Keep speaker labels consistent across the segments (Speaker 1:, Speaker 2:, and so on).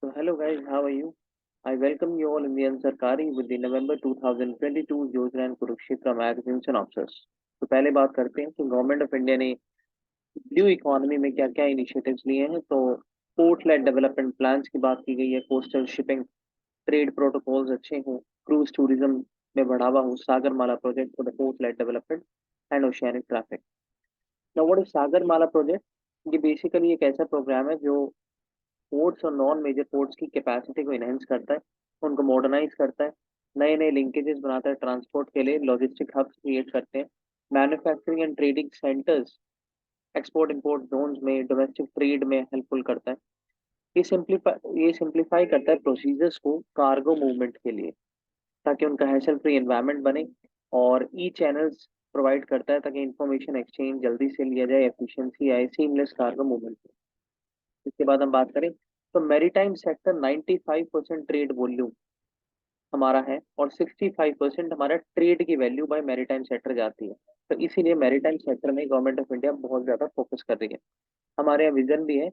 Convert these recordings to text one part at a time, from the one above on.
Speaker 1: So hello guys, how are you? I welcome you all in the Ansarkari with the November 2022 योजना and Kurukshetra magazines and officers. तो पहले बात करते हैं कि गवर्नमेंट ऑफ इंडिया ने ब्लू इकोनॉमी में क्या क्या इनिशिएटिव्स लिए हैं। तो पोर्ट लेड डेवलपमेंट प्लान्स की बात की गई है, कोस्टल शिपिंग ट्रेड प्रोटोकॉल्स अच्छे हों, क्रूज टूरिज्म में बढ़ावा हो, Sagarmala project for the port lead development and oceanic traffic. Now what is Sagarmala project? ये बेसिकली एक ऐसा प्रोग्राम है जो पोर्ट्स और नॉन मेजर पोर्ट्स की कैपेसिटी को इनहेंस करता है, उनको मॉडर्नाइज करता है, नए नए लिंकेजेस बनाता है, ट्रांसपोर्ट के लिए लॉजिस्टिक हब्स क्रिएट करते हैं, manufacturing and trading centres export import zones में डोमेस्टिक ट्रेड में हेल्पफुल करता है। ये सिंप्लीफाई करता है प्रोसीजर्स को कार्गो मूवमेंट के लिए, ताकि उनका हैसल फ्री एनवायरनमेंट बने, और ई चैनल्स प्रोवाइड करता है ताकि इंफॉर्मेशन एक्सचेंज जल्दी से लिया जाए, एफिशिएंसी आए, सीमलेस कार्गो मूवमेंट। इसके बाद हम बात करें तो मैरीटाइम सेक्टर 95% ट्रेड वॉल्यूम हमारा है, और 65% हमारा ट्रेड की वैल्यू बाय मैरीटाइम सेक्टर जाती है। तो इसीलिए मैरीटाइम सेक्टर में गवर्नमेंट ऑफ इंडिया बहुत ज्यादा फोकस कर रही है। हमारे यहाँ विजन भी है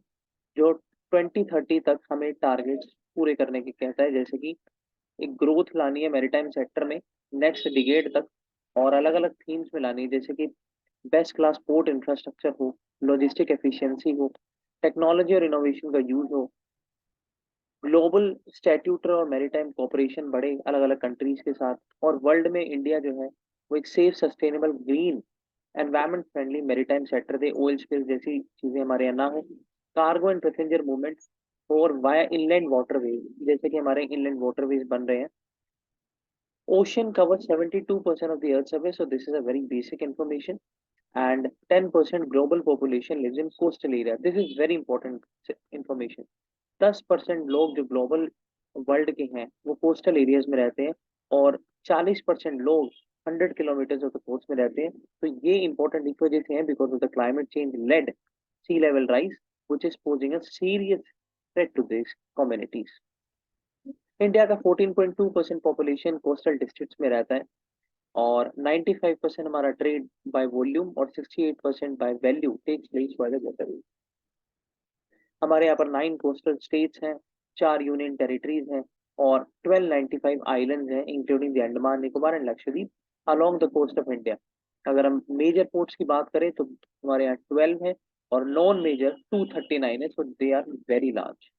Speaker 1: जो 2030 तक हमें टारगेट्स पूरे करने की कहता है, जैसे कि एक ग्रोथ लानी है मैरीटाइम सेक्टर में नेक्स्ट डिकेड तक, और अलग अलग थीम्स में लानी है, जैसे कि बेस्ट क्लास पोर्ट इंफ्रास्ट्रक्चर हो, लॉजिस्टिक एफिशिएंसी हो, टेक्नोलॉजी और इनोवेशन का यूज हो, ग्लोबल स्टैट्यूटर और मैरीटाइम कोऑपरेशन बढ़े अलग अलग कंट्रीज के साथ, और वर्ल्ड में इंडिया जो है वो एक safe sustainable green environment friendly maritime sector दे, ऑयल स्पिल्स जैसी चीजें हमारे यहाँ ना हो, कार्गो एंड पैसेंजर मूवमेंट और वाया इनलैंड वाटरवेज, जैसे कि हमारे इनलैंड वाटरवेज बन रहे हैं। Ocean covers 72% of the Earth's surface, so this is a very basic information. And 10% global population lives in coastal area. This is very important information. 10% लोग जो global world के हैं वो कोस्टल एरियाज में रहते हैं, और 40% लोग 100 किलोमीटर ऑफ द कोस्ट में रहते हैं। तो ये इंपॉर्टेंट इस वजह से है because of the climate change led sea level rise which is posing a serious threat to this communities. India का 14.2% पॉपुलेशन कोस्टल डिस्ट्रिक्ट्स में रहता है, और 95% हमारा ट्रेड बाय वॉल्यूम और 68% by value takes place by the weather. हमारे यहाँ पर 9 कोस्टल स्टेट्स हैं, 4 यूनियन टेरिटरीज हैं, और 1295 आइलैंड्स हैं including the Andaman Nicobar and Lakshadweep along the coast of India. अगर हम मेजर पोर्ट्स की बात करें तो हमारे यहाँ 12 है, और नॉन मेजर 239 है, so they are very large.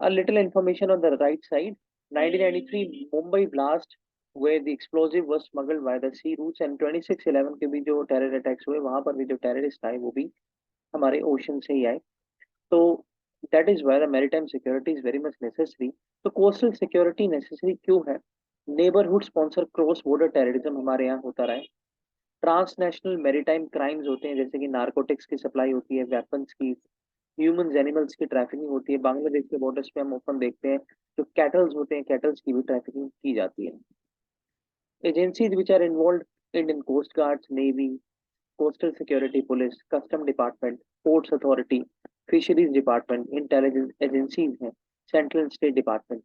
Speaker 1: A little information on the right side. 1993 Mumbai blast where the explosive was smuggled by the sea routes, and 26/11 के भी जो टेरर अटैक्स हुए वहां पर भी जो टेररिस्ट आए वो भी हमारे ओशन से ही आए। तो that is why the maritime security is very much necessary. तो कोस्टल सिक्योरिटी नेसेसरी क्यों है? Neighbourhood sponsor cross border terrorism हमारे यहाँ होता रहा है, ट्रांसनेशनल मैरीटाइम क्राइम्स होते हैं जैसे कि नारकोटिक्स की सप्लाई होती है, वेपन्स की, ह्यूमन एनिमल्स की ट्रैफिकिंग होती है। बांग्लादेश के बॉर्डर्स पे हम ओपन देखते हैं जो कैटल्स होते हैं, कैटल्स की भी ट्रैफिकिंग की जाती है। Agencies which are involve: Indian coast guards, navy, coastal security police, custom department, ports authority, fisheries department, intelligence agencies हैं, central state department.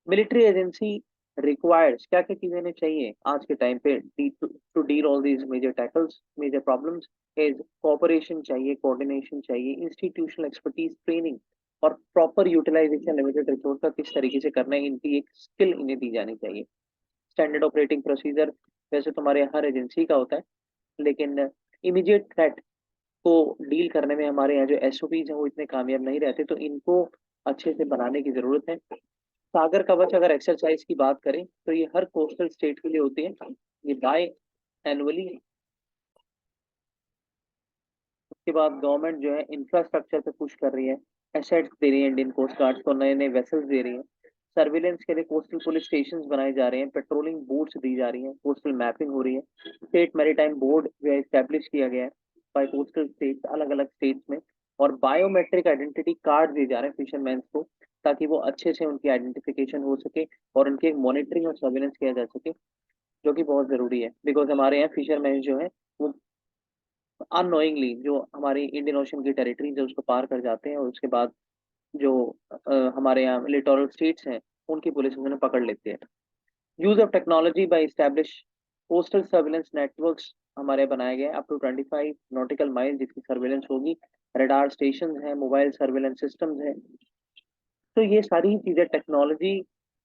Speaker 1: Military agency requires क्या क्या चीजें चाहिए आज के टाइम पे to deal all these major tackles major problems? Is cooperation चाहिए, coordination चाहिए, इंस्टीट्यूशनल एक्सपर्टीज, ट्रेनिंग, और प्रॉपर यूटिलाइजेशन लिमिटेड रिसोर्स का किस तरीके से करना है, इनकी एक स्किल इन्हें दी जानी चाहिए। स्टैंडर्ड ऑपरेटिंग प्रोसीजर वैसे तुम्हारे हर एजेंसी का होता है, लेकिन इमीडिएट थ्रेट को डील करने में हमारे यहाँ जो एसओपीज हैं वो इतने कामयाब नहीं रहते, तो इनको अच्छे से बनाने की जरूरत है। सागर कवच अगर एक्सरसाइज की बात करें तो ये हर कोस्टल स्टेट के लिए होती है, ये बाय एनुअली। उसके बाद गवर्नमेंट जो है इंफ्रास्ट्रक्चर पे पुश कर रही है, एसेट्स दे रही है, इंडियन कोस्ट गार्ड को नए नए वेसल्स दे रही है, सर्विलेंस के लिए कोस्टल पुलिस स्टेशन बनाए जा रहे हैं, पेट्रोलिंग बोट्स दी जा रही है, कोस्टल मैपिंग हो रही है, स्टेट मैरीटाइम बोर्ड जो है स्टैब्लिश किया गया है बाय कोस्टल स्टेट अलग अलग स्टेट्स में, और बायोमेट्रिक आइडेंटिटी कार्ड दिए जा रहे हैं फिशरमैन को, ताकि वो अच्छे से उनकी आइडेंटिफिकेशन हो सके और उनकी मॉनिटरिंग और सर्विलेंस किया जा सके, जो कि बहुत जरूरी है बिकॉज हमारे यहाँ फिशरमैन जो है वो अननोइंगली जो हमारी इंडियन ओशन की टेरिटरीज है उसको पार कर जाते हैं, और उसके बाद जो हमारे यहाँ लिटोरल स्टेट्स हैं उनकी पुलिस उन्हें पकड़ लेती है। Use of technology by coastal surveillance networks हमारे बनाए गए अप टू 25 नॉटिकल माइल जिसकी सर्विलेंस होगी। रडार स्टेशन है, मोबाइल सर्विलेंस सिस्टम्स है। तो ये सारी चीजें टेक्नोलॉजी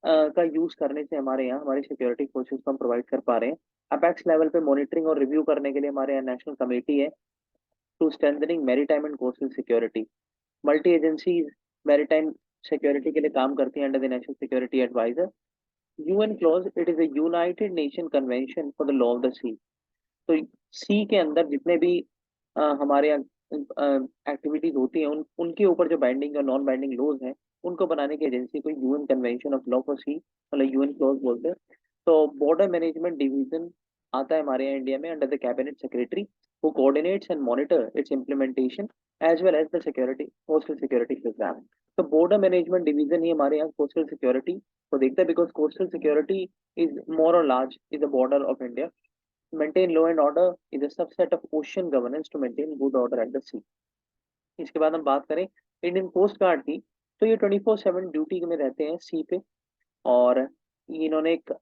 Speaker 1: का यूज करने से हमारे यहाँ हमारी सिक्योरिटी फोर्सेस को हम प्रोवाइड कर पा रहे हैं। अपेक्स लेवल पे मॉनिटरिंग और रिव्यू करने के लिए हमारे यहाँ नेशनल कमेटी है to strengthening maritime and coastal security. Multi agencies maritime security के लिए काम करती हैं under the national security advisor. UNCLOS, it is a united nation convention for the law of the sea. तो sea के अंदर जितने भी हमारे यहाँ एक्टिविटीज होती हैं उनके ऊपर जो बाइंडिंग और नॉन बाइंडिंग लॉज हैं उनको बनाने की एजेंसी को UN convention of law for sea मतलब यूएन क्लॉज बोलते हैं। तो बॉर्डर मैनेजमेंट डिवीजन आता है हमारे यहाँ इंडिया में under the cabinet secretary, who coordinates and monitor its implementation as well as the security coastal security program। तो बॉर्डर मैनेजमेंट डिवीजन ही हमारे यहाँ कोस्टल सिक्योरिटी को देखता है because coastal security is more और large is the border of India. Maintain law and order is a subset of ocean governance to maintain good order at the sea. इसके बाद हम बात करें इंडियन कोस्ट गार्ड की, तो ये 24/7 duty में रहते हैं सी पे। और इन्होंने एक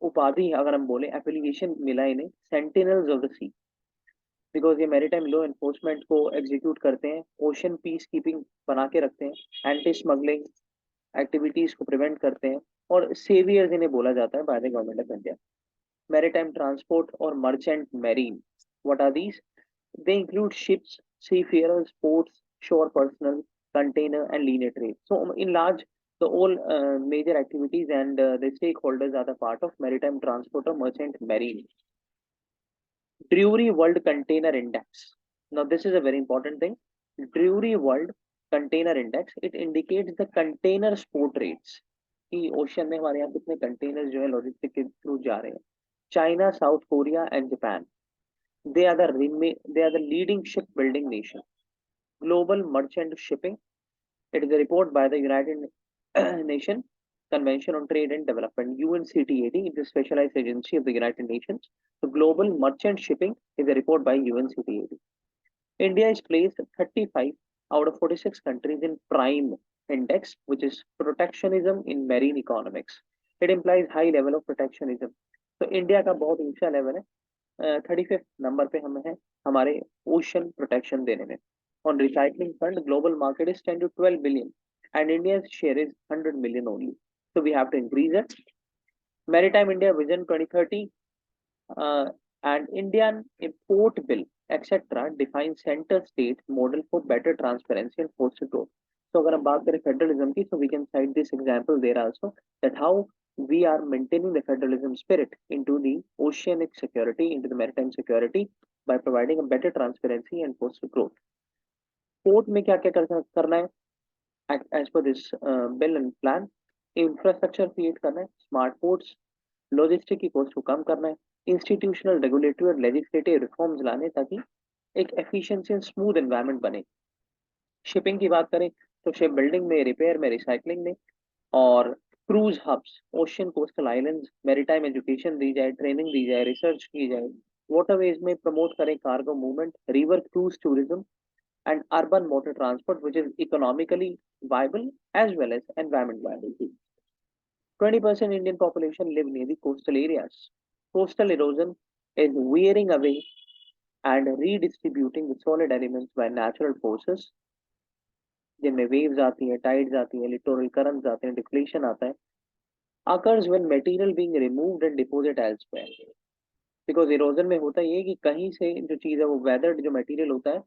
Speaker 1: उपाधि अगर हम बोले एफिलिएशन मिला इन्हें sentinels of the sea, because ये मैरीटाइम लॉ एनफोर्समेंट को एग्जीक्यूट करते हैं, ओशन पीस कीपिंग बना के रखते हैं, एंटी स्मगलिंग एक्टिविटीज को प्रिवेंट करते हैं और सेवियर्स इन्हें बोला जाता है by the government of India. Maritime transport और merchant marine, what are these? They include ships, seafarers, ports, shore personnel, container and linear trade. So in large, the all major activities and the stakeholders are the part of maritime transport or merchant marine. Drewry World Container Index. Now, this is a very important thing. Drewry World Container Index, it indicates the container export rates कि ocean में हमारे यहाँ कितने container जो है logistic के through जा रहे हैं। China, south Korea and Japan, they are the leading shipbuilding nation. Global merchant shipping, it is a report by the United Nations Convention on Trade and Development, UNCTAD, it is a specialized agency of the United Nations. So global merchant shipping is a report by UNCTAD. India is placed 35 out of 46 countries in Prime Index, which is protectionism in marine economics. It implies high level of protectionism. तो India का बहुत ऊंचा level है, 35 number पे हम हैं हमारे ocean protection देने में। On recycling fund, global market is 10 to 12 billion and India's share is 100 million only. So we have to increase it. Maritime India Vision 2030 uh, and Indian Import Bill, etc. define center state model for better transparency and forced growth. So अगर हम बात करें federalism की, so we can cite this example there also that how we are maintaining the federalism spirit into the oceanic security, into the maritime security by providing a better transparency and forced growth. Port में क्या क्या करना है as per this bill and plan? Infrastructure create करना है, smart ports, logistic की cost को कम करना है, इंस्टीट्यूशनल रेगुलेटरी और लेजिस्लेटिव रिफॉर्म्स लाने ताकि एक एफिशिएंसी एंड स्मूथ एनवायरनमेंट बने। शिपिंग की बात करें तो शिप बिल्डिंग में, रिपेयर में, रिसाइकलिंग में और cruise hubs, ocean coastal islands, maritime education दी जाए, ट्रेनिंग दी जाए, रिसर्च की जाए। वाटरवेज में प्रमोट करें cargo movement, river cruise tourism and urban motor transport, which is economically viable as well as environment viable too. 20% Indian population live near the coastal areas. Coastal erosion is wearing away and redistributing the solid elements by natural forces, जिनमें waves आती हैं, tides आती हैं, littoral currents आते हैं, deflation आता है, occurs when material being removed and deposited elsewhere. Because erosion में होता ये है कि कहीं से जो चीज़ है वो वेदर्ड जो मटेरियल होता है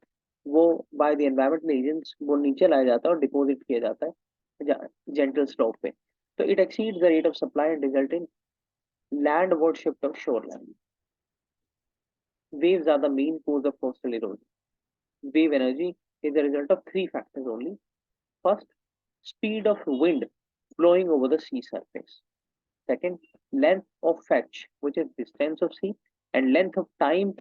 Speaker 1: वो बाय द एनवायरमेंटल एजेंट्स वो नीचे लाया जाता है और डिपॉजिट किया जाता है जेंटल स्लोप पे। तो it exceeds the rate of supply and result in landward shift of shoreland. Waves are the main cause of coastal erosion. Wave energy is the result of three factors only. First, speed of wind blowing over the sea surface. Second, length of fetch, which is distance of sea, and length of time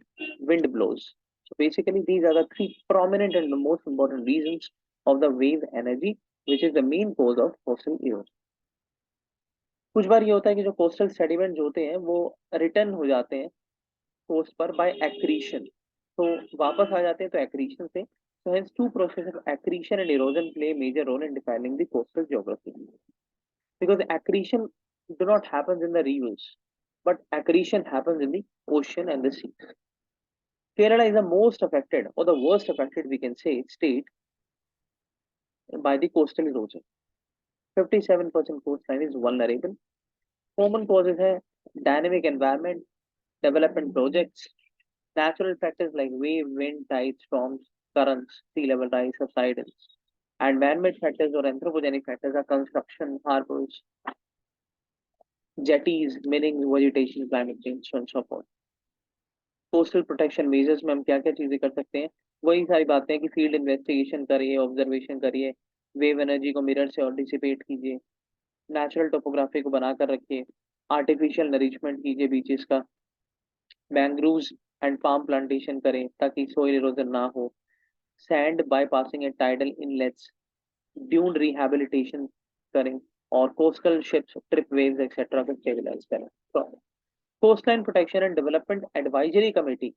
Speaker 1: wind blows. So basically, these are the three prominent and the most important reasons of the wave energy, which is the main cause of coastal erosion. कुछ बार ये होता है कि जो coastal sediment जो होते हैं वो रिटर्न हो जाते हैं कोस्ट पर बाय एक्रीशन, तो वापस आ जाते हैं तो एक्रीशन से। So hence two processes of accretion and erosion play a major role in defining the coastal geography. Because accretion do not happen in the rivers. but accretion happens in the ocean and the sea. Kerala is the most affected or the worst affected, we can say, state by the coastal erosion. 57% coastline is vulnerable. Common causes है dynamic environment, development projects, natural factors like wave, wind, tide, storms, currents, sea level rise, subsidence, and man-made factors or anthropogenic factors are construction, harbors, jetties, millings, vegetation, climate change, so on so forth. Coastal protection measures में हम क्या क्या चीजें कर सकते हैं, वही सारी बातें हैं कि फील्ड इन्वेस्टिगेशन करिए, ऑब्जर्वेशन करिए, वेव एनर्जी को मिरर से और डिसिपेट कीजिए, नेचुरल टोपोग्राफी को बनाकर रखिए, आर्टिफिशियल नरिशमेंट कीजिए बीचेस का, मैंग्रोव्स एंड फार्म प्लांटेशन करें ताकि सोइल इरोजन ना हो, sand bypassing and tidal inlets, dune rehabilitation करें, और coastal ships, trip waves etcetera को स्टेबलाइज करें. तो coastline protection and development advisory committee,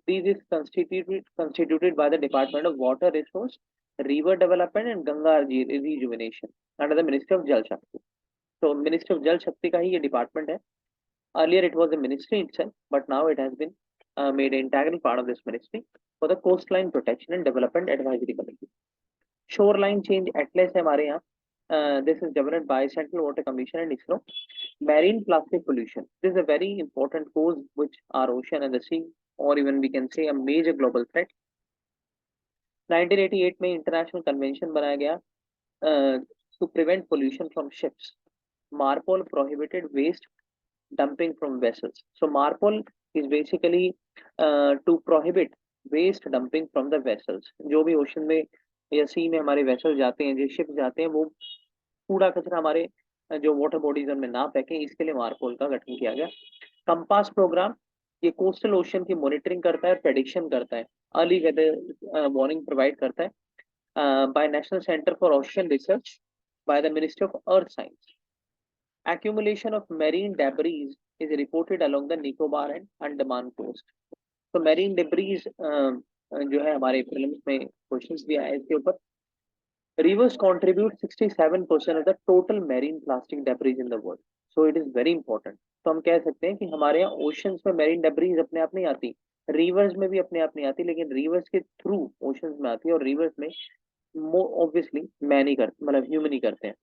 Speaker 1: this is constituted by the Department of Water Resource, River Development and Ganga Rejuvenation under the Ministry of Jal Shakti. So Ministry of Jal Shakti का ही ये department है. Earlier it was a ministry itself, but now it has been made an integral part of this ministry for the coastline protection and development advisory committee. Shoreline change atlas है हमारे यहाँ. This is developed by Central Water Commission and ISRO. Marine plastic pollution. This is a very important cause which our ocean and the sea, or even we can say a major global threat. 1988 में international convention बनाया गया to prevent pollution from ships. MARPOL prohibited waste dumping from vessels. So MARPOL is basically to prohibit waste dumping from the vessels. जो भी ocean में या सी में हमारे vessel जाते हैं, जो शिप जाते हैं, वो कूड़ा कचरा हमारे जो वाटर बॉडीज में ना फेंकें, इसके लिए मार्पोल का गठन किया गया. कंपास प्रोग्राम, ये कोस्टल ओशन की मॉनिटरिंग करता है, प्रेडिक्शन करता है, अर्ली वेदर वार्निंग प्रोवाइड करता है by national centre for ocean research by the ministry of earth science. Accumulation of marine debris is reported along the Nicobar and Andaman coast. तो marine debris जो है हमारे prelims में questions भी आए इसके ऊपर. Rivers contribute 67% of the total marine plastic debris in the world. So it is very important. तो हम कह सकते हैं कि हमारे यहाँ ओशंस में marine debris अपने आप नहीं आती, रिवर्स में भी अपने आप नहीं आती, लेकिन रिवर्स के थ्रू ओशंस में आती है, और रिवर्स में ऑब्वियसली मैन ही करते, मतलब ह्यूमन ही करते हैं.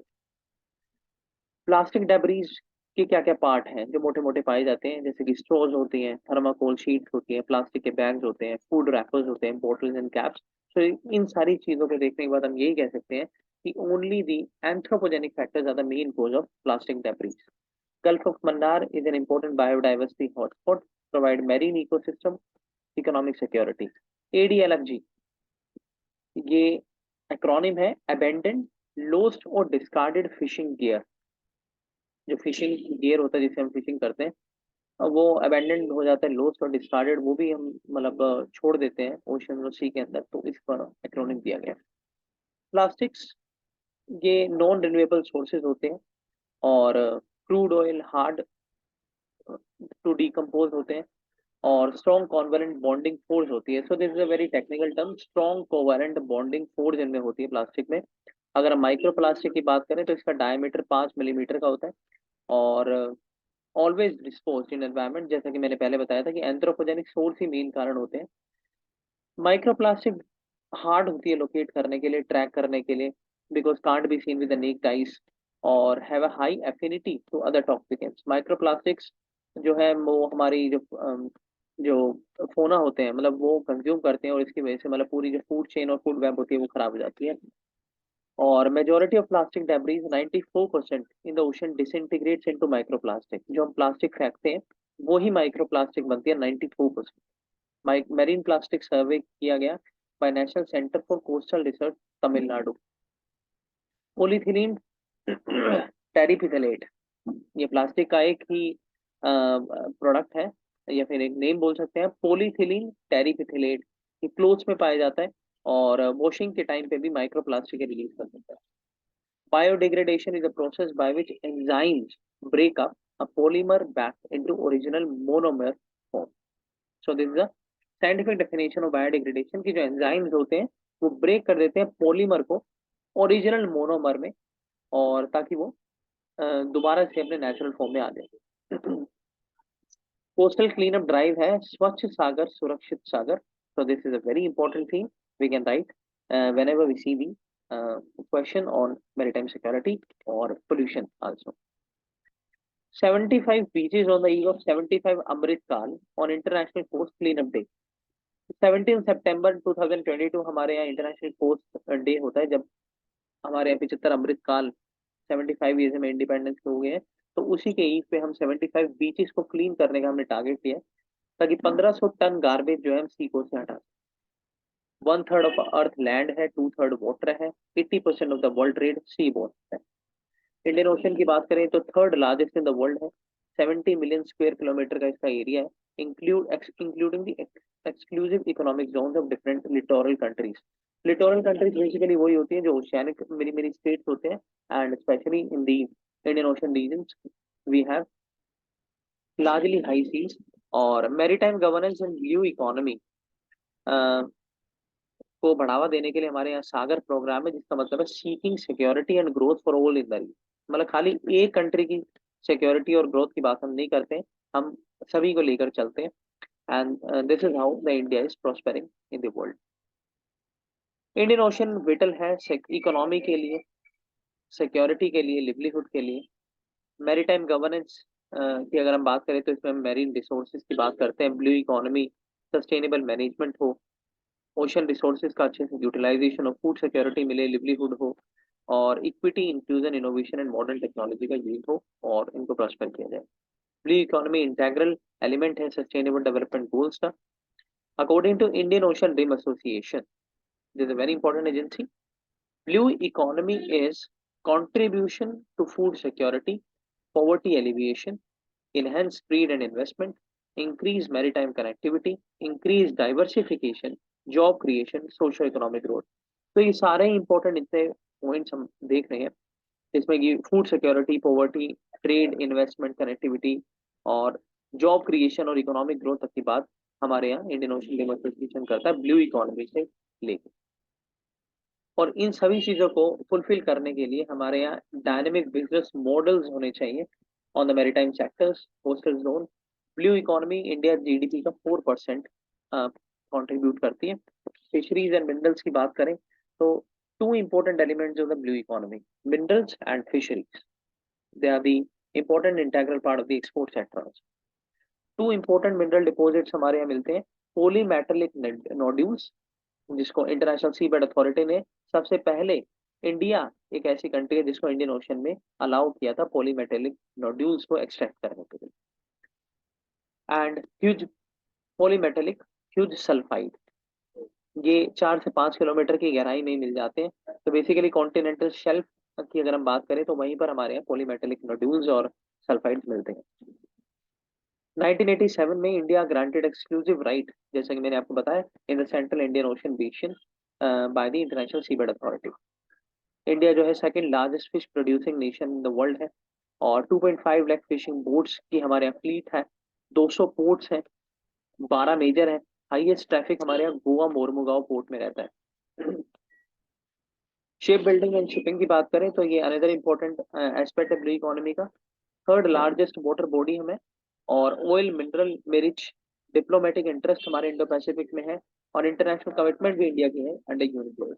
Speaker 1: प्लास्टिक डेब्रीज के क्या क्या पार्ट हैं जो मोटे मोटे पाए जाते हैं, जैसे कि स्ट्रॉज होती हैं, थर्माकोल शीट्स होती हैं, प्लास्टिक के बैग्स होते हैं, फूड रैपर्स होते हैं, बॉटल्स एंड कैप्स. तो इन सारी चीजों को देखने के बाद हम यही कह सकते हैं कि only the anthropogenic factors are the main cause of plastic debris. Gulf of Mannar is an important biodiversity hotspot, provide marine ecosystem, economic security. ADLFG ये एक्रोनिम है, अबेंडेंड, लॉस्ट और डिस्कार्डेड फिशिंग गियर. जो फिशिंग गियर होता है जिससे हम fishing करते हैं, वो अबेंडेंड हो जाता है, लॉस्ट और डिस्कार्डेड, वो भी हम मतलब छोड़ देते हैं ओशन और सी के अंदर, तो इस पर एक्रोनिम दिया गया. प्लास्टिक्स ये नॉन रिन्यूएबल सोर्सेज होते हैं, और crude oil hard to decompose होते हैं, और स्ट्रॉन्ग कोवैलेंट बॉन्डिंग फोर्स होती है. So this is a very technical term, strong covalent bonding force इनमें होती है प्लास्टिक में. अगर हम माइक्रो प्लास्टिक की बात करें तो इसका डायमीटर 5 मिलीमीटर का होता है, और ऑलवेज डिस्पोज्ड इन एनवायरनमेंट, जैसा कि मैंने पहले बताया था कि एंथ्रोपोजेनिक सोर्स ही मेन कारण होते हैं. माइक्रोप्लास्टिक हार्ड होती है लोकेट करने के लिए, ट्रैक करने के लिए, because can't be seen with the naked eyes, और have a high affinity to other toxicants. Microplastics जो है वो हमारी जो फोना होते हैं, मतलब वो कंज्यूम करते हैं, और इसकी वजह से मतलब पूरी जो फूड चेन और फूड वेब होती है वो खराब हो जाती है. और majority of plastic debris 94% in the ocean डिसइंटीग्रेट्स into microplastic. जो हम प्लास्टिक फेंकते हैं वो ही माइक्रोप्लास्टिक बनती है 94%. मेरीन प्लास्टिक सर्वे किया गया by national centre for coastal research Tamil Nadu. Polyethylene terephthalate, ये प्लास्टिक का एक ही प्रोडक्ट है, या फिर एक नेम बोल सकते हैं, पोलीथिलीन टेरिफिथलेट. ये क्लोथ्स में पाया जाता है, और वॉशिंग के टाइम पे भी माइक्रोप्लास्टिक रिलीज कर सकता है. Biodegradation is a process by which enzymes break up a polymer back into original monomer form. So this is a scientific definition of biodegradation, की जो एंजाइम्स होते हैं वो ब्रेक कर देते हैं पॉलीमर को ओरिजिनल मोनोमर में, और ताकि वो दोबारा से अपने नेचुरल फॉर्म में आ जाए. कोस्टल क्लीन अप ड्राइव है स्वच्छ सागर सुरक्षित सागर. So this is a very important thing we can write whenever we see the question on maritime security or pollution also. 75 beaches on the eve of 75 Amrit Kal on International Coast Cleanup Day. 17 सितंबर 2022 हमारे यहाँ international coast day होता है, जब हमारे यहाँ 75 अमृत काल 75 years में independence हो गए हैं. तो उसी के ईव पे हम 75 बीचेस को क्लीन करने का हमने टारगेट लिया है, ताकि 1500 टन गार्बेज जो है हम सी कोस्ट से हटा. 1/3 ऑफ अर्थ लैंड है, 2/3 वाटर है, 80% of the world trade sea borne है. इंडियन ओशन की बात करें तो third largest in the world है. 70 मिलियन स्क्वायर किलोमीटर का इसका एरिया है, including the exclusive economic zones of different littoral countries. Littoral countries basically वही होती हैं जो ओशियानिक मेरी मेरी स्टेट्स होते हैं, and specially in the Indian ocean regions we have largely high seas. और maritime governance and blue economy को बढ़ावा देने के लिए हमारे यहाँ सागर प्रोग्राम है, जिसका मतलब है seeking security and growth for all in the region. मतलब खाली एक कंट्री की सिक्योरिटी और ग्रोथ की बात हम नहीं करते हैं, हम सभी को लेकर चलते हैं. And this is how the India is prospering in the world. Indian ocean vital है इकोनॉमी के लिए, सिक्योरिटी के लिए, लिवलीहुड के लिए. मैरीटाइम गवर्नेंस की अगर हम बात करें तो इसमें हम मैरीन रिसोर्सेज की बात करते हैं. ब्लू इकोनॉमी, सस्टेनेबल मैनेजमेंट हो, ओशन रिसोर्सेज का अच्छे से यूटिलाइजेशन हो, फूड सिक्योरिटी मिले, लिवलीहुड हो, और equity, inclusion, innovation and modern technology का यूज हो और इनको प्रॉस्पर किया जाए. ब्लू इकोनॉमी इंटेग्रल एलिमेंट है सस्टेनेबल डेवलपमेंट गोल्स का. According to Indian ocean rim association, this is a very important agency, blue economy is contribution to food security, poverty alleviation, enhance trade and investment, increase maritime connectivity, increase diversification, job creation, socio-economic growth. तो ये सारे important इतने points हम देख रहे हैं, जिसमें कि food security, poverty, trade, investment, connectivity और जॉब क्रिएशन और इकोनॉमिक ग्रोथ तक की बात हमारे यहाँ इंडियन ओशन डेमोक्रेटाइजेशन करता है ब्लू इकोनॉमी से लेकर. और इन सभी चीजों को फुलफिल करने के लिए हमारे यहाँ डायनेमिक बिजनेस मॉडल्स होने चाहिए on the maritime sectors, coastal zone. Blue economy India GDP का 4% कंट्रीब्यूट करती है. फिशरीज एंड मिनरल्स की बात करें तो two important elements of the blue economy, minerals and fisheries, they are the important integral part of the export sector. Two important mineral deposits हमारे यहाँ मिलते हैं. पॉलीमेटेलिक नोड्यूल्स, जिसको इंटरनेशनल सी बेड अथॉरिटी ने सबसे पहले, इंडिया एक ऐसी कंट्री है जिसको इंडियन ओशन में अलाउ किया था पॉलीमेटेलिक नोड्यूल्स को एक्सट्रैक्ट करने के लिए. And huge polymetallic huge sulphide, ये 4 से 5 किलोमीटर की गहराई में मिल जाते हैं. तो बेसिकली कॉन्टिनेंटल शेल्फ की अगर हम बात करें तो वहीं पर हमारे यहाँ पॉलीमेटेलिक नोड्यूल्स और सल्फाइड्स मिलते हैं. 1987 में इंडिया ग्रांटेड एक्सक्लूसिव राइट, जैसा कि मैंने आपको बताया, in the central Indian ocean basin by the international seabed authority. India जो है second largest fish producing nation in the world है, और 2.5 लाख फिशिंग बोट्स की हमारे यहाँ फ्लीट है. 200 पोर्ट्स हैं, 12 मेजर है. हाईएस्ट ट्रैफिक हमारे यहाँ गोवा मोरमुगांव पोर्ट में रहता है. शिप बिल्डिंग एंड शिपिंग की बात करें तो ये अनदर इम्पोर्टेंट एस्पेक्ट है ब्लू इकोनॉमी का. थर्ड लार्जेस्ट वाटर बॉडी हमें, और ऑयल मिनरल में रिच, डिप्लोमेटिक इंटरेस्ट हमारे इंडो पैसिफिक में है, और इंटरनेशनल कमिटमेंट भी इंडिया की है अंडर यूनिक्लोज.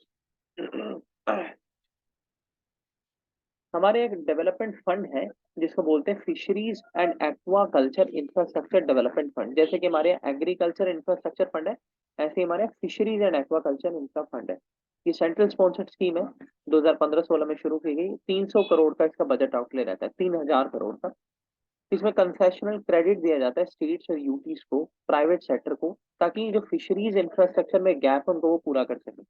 Speaker 1: हमारे एक डेवलपमेंट फंड है जिसको बोलते हैं fisheries and aqua culture infrastructure development fund. जैसे कि हमारे यहाँ एग्रीकल्चर इंफ्रास्ट्रक्चर फंड है, ऐसे ही हमारे fisheries and aqua culture infra fund है. ये सेंट्रल स्पॉन्सर्ड स्कीम है, 2015-16 में शुरू की गई. 300 करोड़ का इसका बजट आउटले रहता है, 3000 करोड़ का. इसमें कंसेशनल क्रेडिट दिया जाता है स्टेट्स और यूटीज को, प्राइवेट सेक्टर को, ताकि जो फिशरीज इंफ्रास्ट्रक्चर में गैप है उनको वो पूरा कर सके.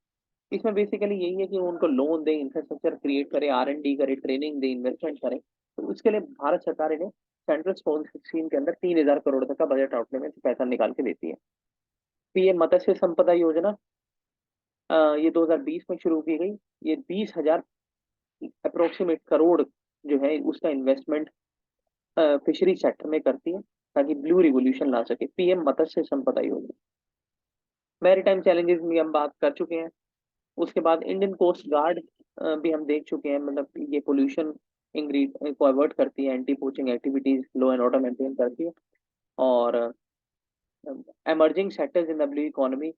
Speaker 1: इसमें बेसिकली यही है कि उनको लोन दे, इंफ्रास्ट्रक्चर क्रिएट करे, R&D करे, ट्रेनिंग दे, इन्वेस्टमेंट करे. तो उसके लिए भारत सरकार इन्हें सेंट्रल स्पॉन्सर्ड स्कीम के अंदर 3000 करोड़ तक का बजट आउटले में से पैसा निकाल के देती है. पीएम मत्स्य संपदा योजना ये 2020 में शुरू की गई. ये 20,000 अप्रोक्सीमेट करोड़ जो है उसका इन्वेस्टमेंट फिशरी सेक्टर में करती है, ताकि ब्लू रिवोल्यूशन ला सके. पीएम मत्स्य संपदा योजना. मैरीटाइम चैलेंजेस में हम बात कर चुके हैं. उसके बाद इंडियन कोस्ट गार्ड भी हम देख चुके हैं. मतलब ये पोल्यूशन को अवॉइड करती है, anti poaching activities, law and order maintain करती है. और emerging sectors in the blue economy,